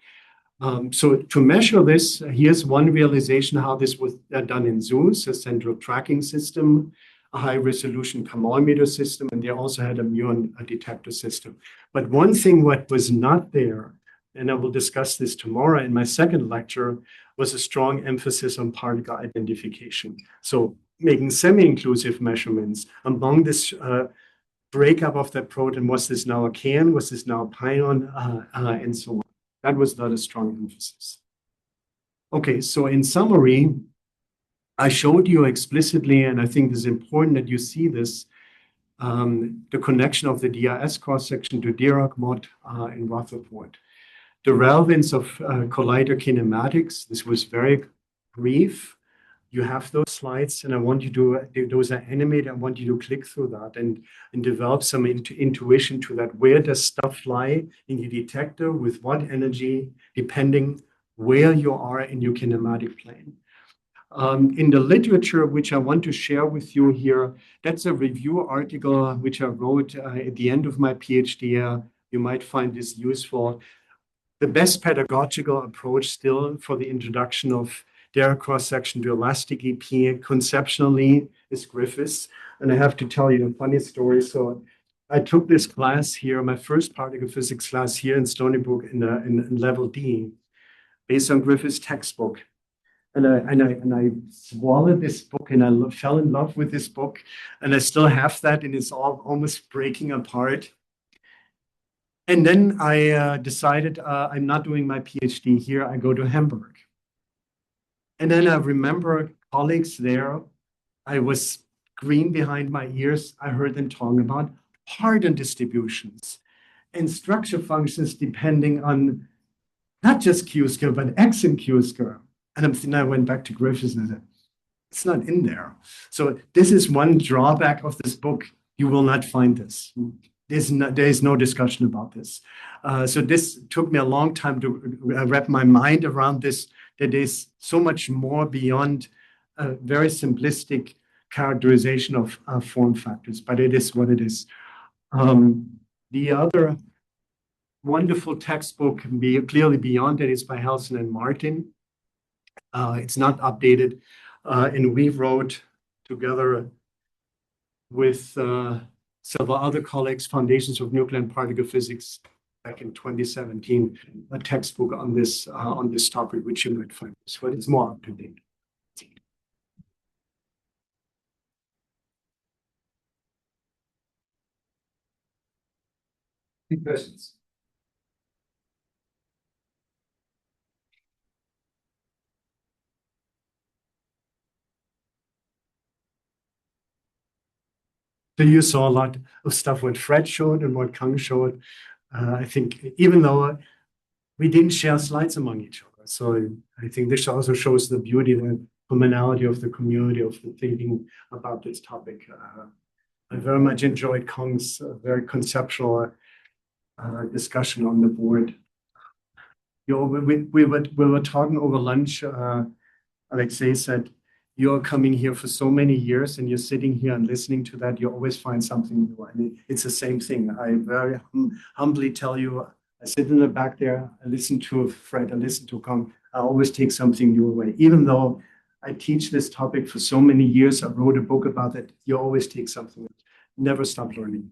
So to measure this, here's one realization how this was done in ZEUS, a central tracking system, a high-resolution thermometer system, and they also had a muon detector system. But one thing what was not there, and I will discuss this tomorrow in my second lecture, was a strong emphasis on particle identification. So making semi-inclusive measurements among this breakup of that proton. Was this now a cation? Was this now a pion? And so on. That was not a strong emphasis. Okay, so in summary, I showed you explicitly, and I think it's important that you see this, the connection of the DRS cross-section to Dirac mod in Rutherford. The relevance of collider kinematics, this was very brief. You have those slides, and I want you to, those are animated, I want you to click through that and develop some intuition to that. Where does stuff lie in your detector, with what energy, depending where you are in your kinematic plane. In the literature, which I want to share with you here, that's a review article which I wrote at the end of my PhD. You might find this useful. The best pedagogical approach still for the introduction of Dirac cross-section to elastic EP conceptually is Griffiths. And I have to tell you a funny story. So I took this class here, my first particle physics class here in Stony Brook in level D, based on Griffiths' textbook. And I swallowed this book, and I fell in love with this book, and I still have that, and it's all almost breaking apart. And then I decided I'm not doing my PhD here. I go to Hamburg. And then I remember colleagues there. I was green behind my ears. I heard them talking about Hardin distributions and structure functions depending on not just Q-square, but X and Q-square. And I went back to Griffiths and I said, it's not in there. So this is one drawback of this book. You will not find this. There is no discussion about this. So this took me a long time to wrap my mind around this, that there's so much more beyond a very simplistic characterization of form factors, but it is what it is. The other wonderful textbook clearly beyond that is by Helson and Martin. It's not updated, and we wrote together with several other colleagues, Foundations of Nuclear and Particle Physics, back in 2017, a textbook on this topic, which you might find useful. It's more up to date. Any questions? So you saw a lot of stuff what Fred showed and what Kang showed. I think even though we didn't share slides among each other. So I think this also shows the beauty, the commonality of the community of the thinking about this topic. I very much enjoyed Kang's very conceptual discussion on the board. We were talking over lunch. Alexei said, you're coming here for so many years and you're sitting here and listening to that, you always find something new. And it's the same thing. I very humbly tell you, I sit in the back there, I listen to Fred, I listen to Kang, I always take something new away. Even though I teach this topic for so many years, I wrote a book about it, you always take something. Never stop learning.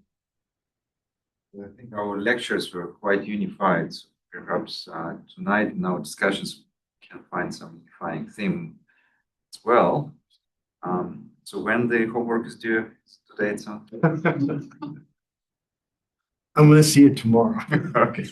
I think our lectures were quite unified. So perhaps tonight in our discussions, we can find some unifying theme as well. So when the homework is due, today it's on. I'm going to see it tomorrow. Okay.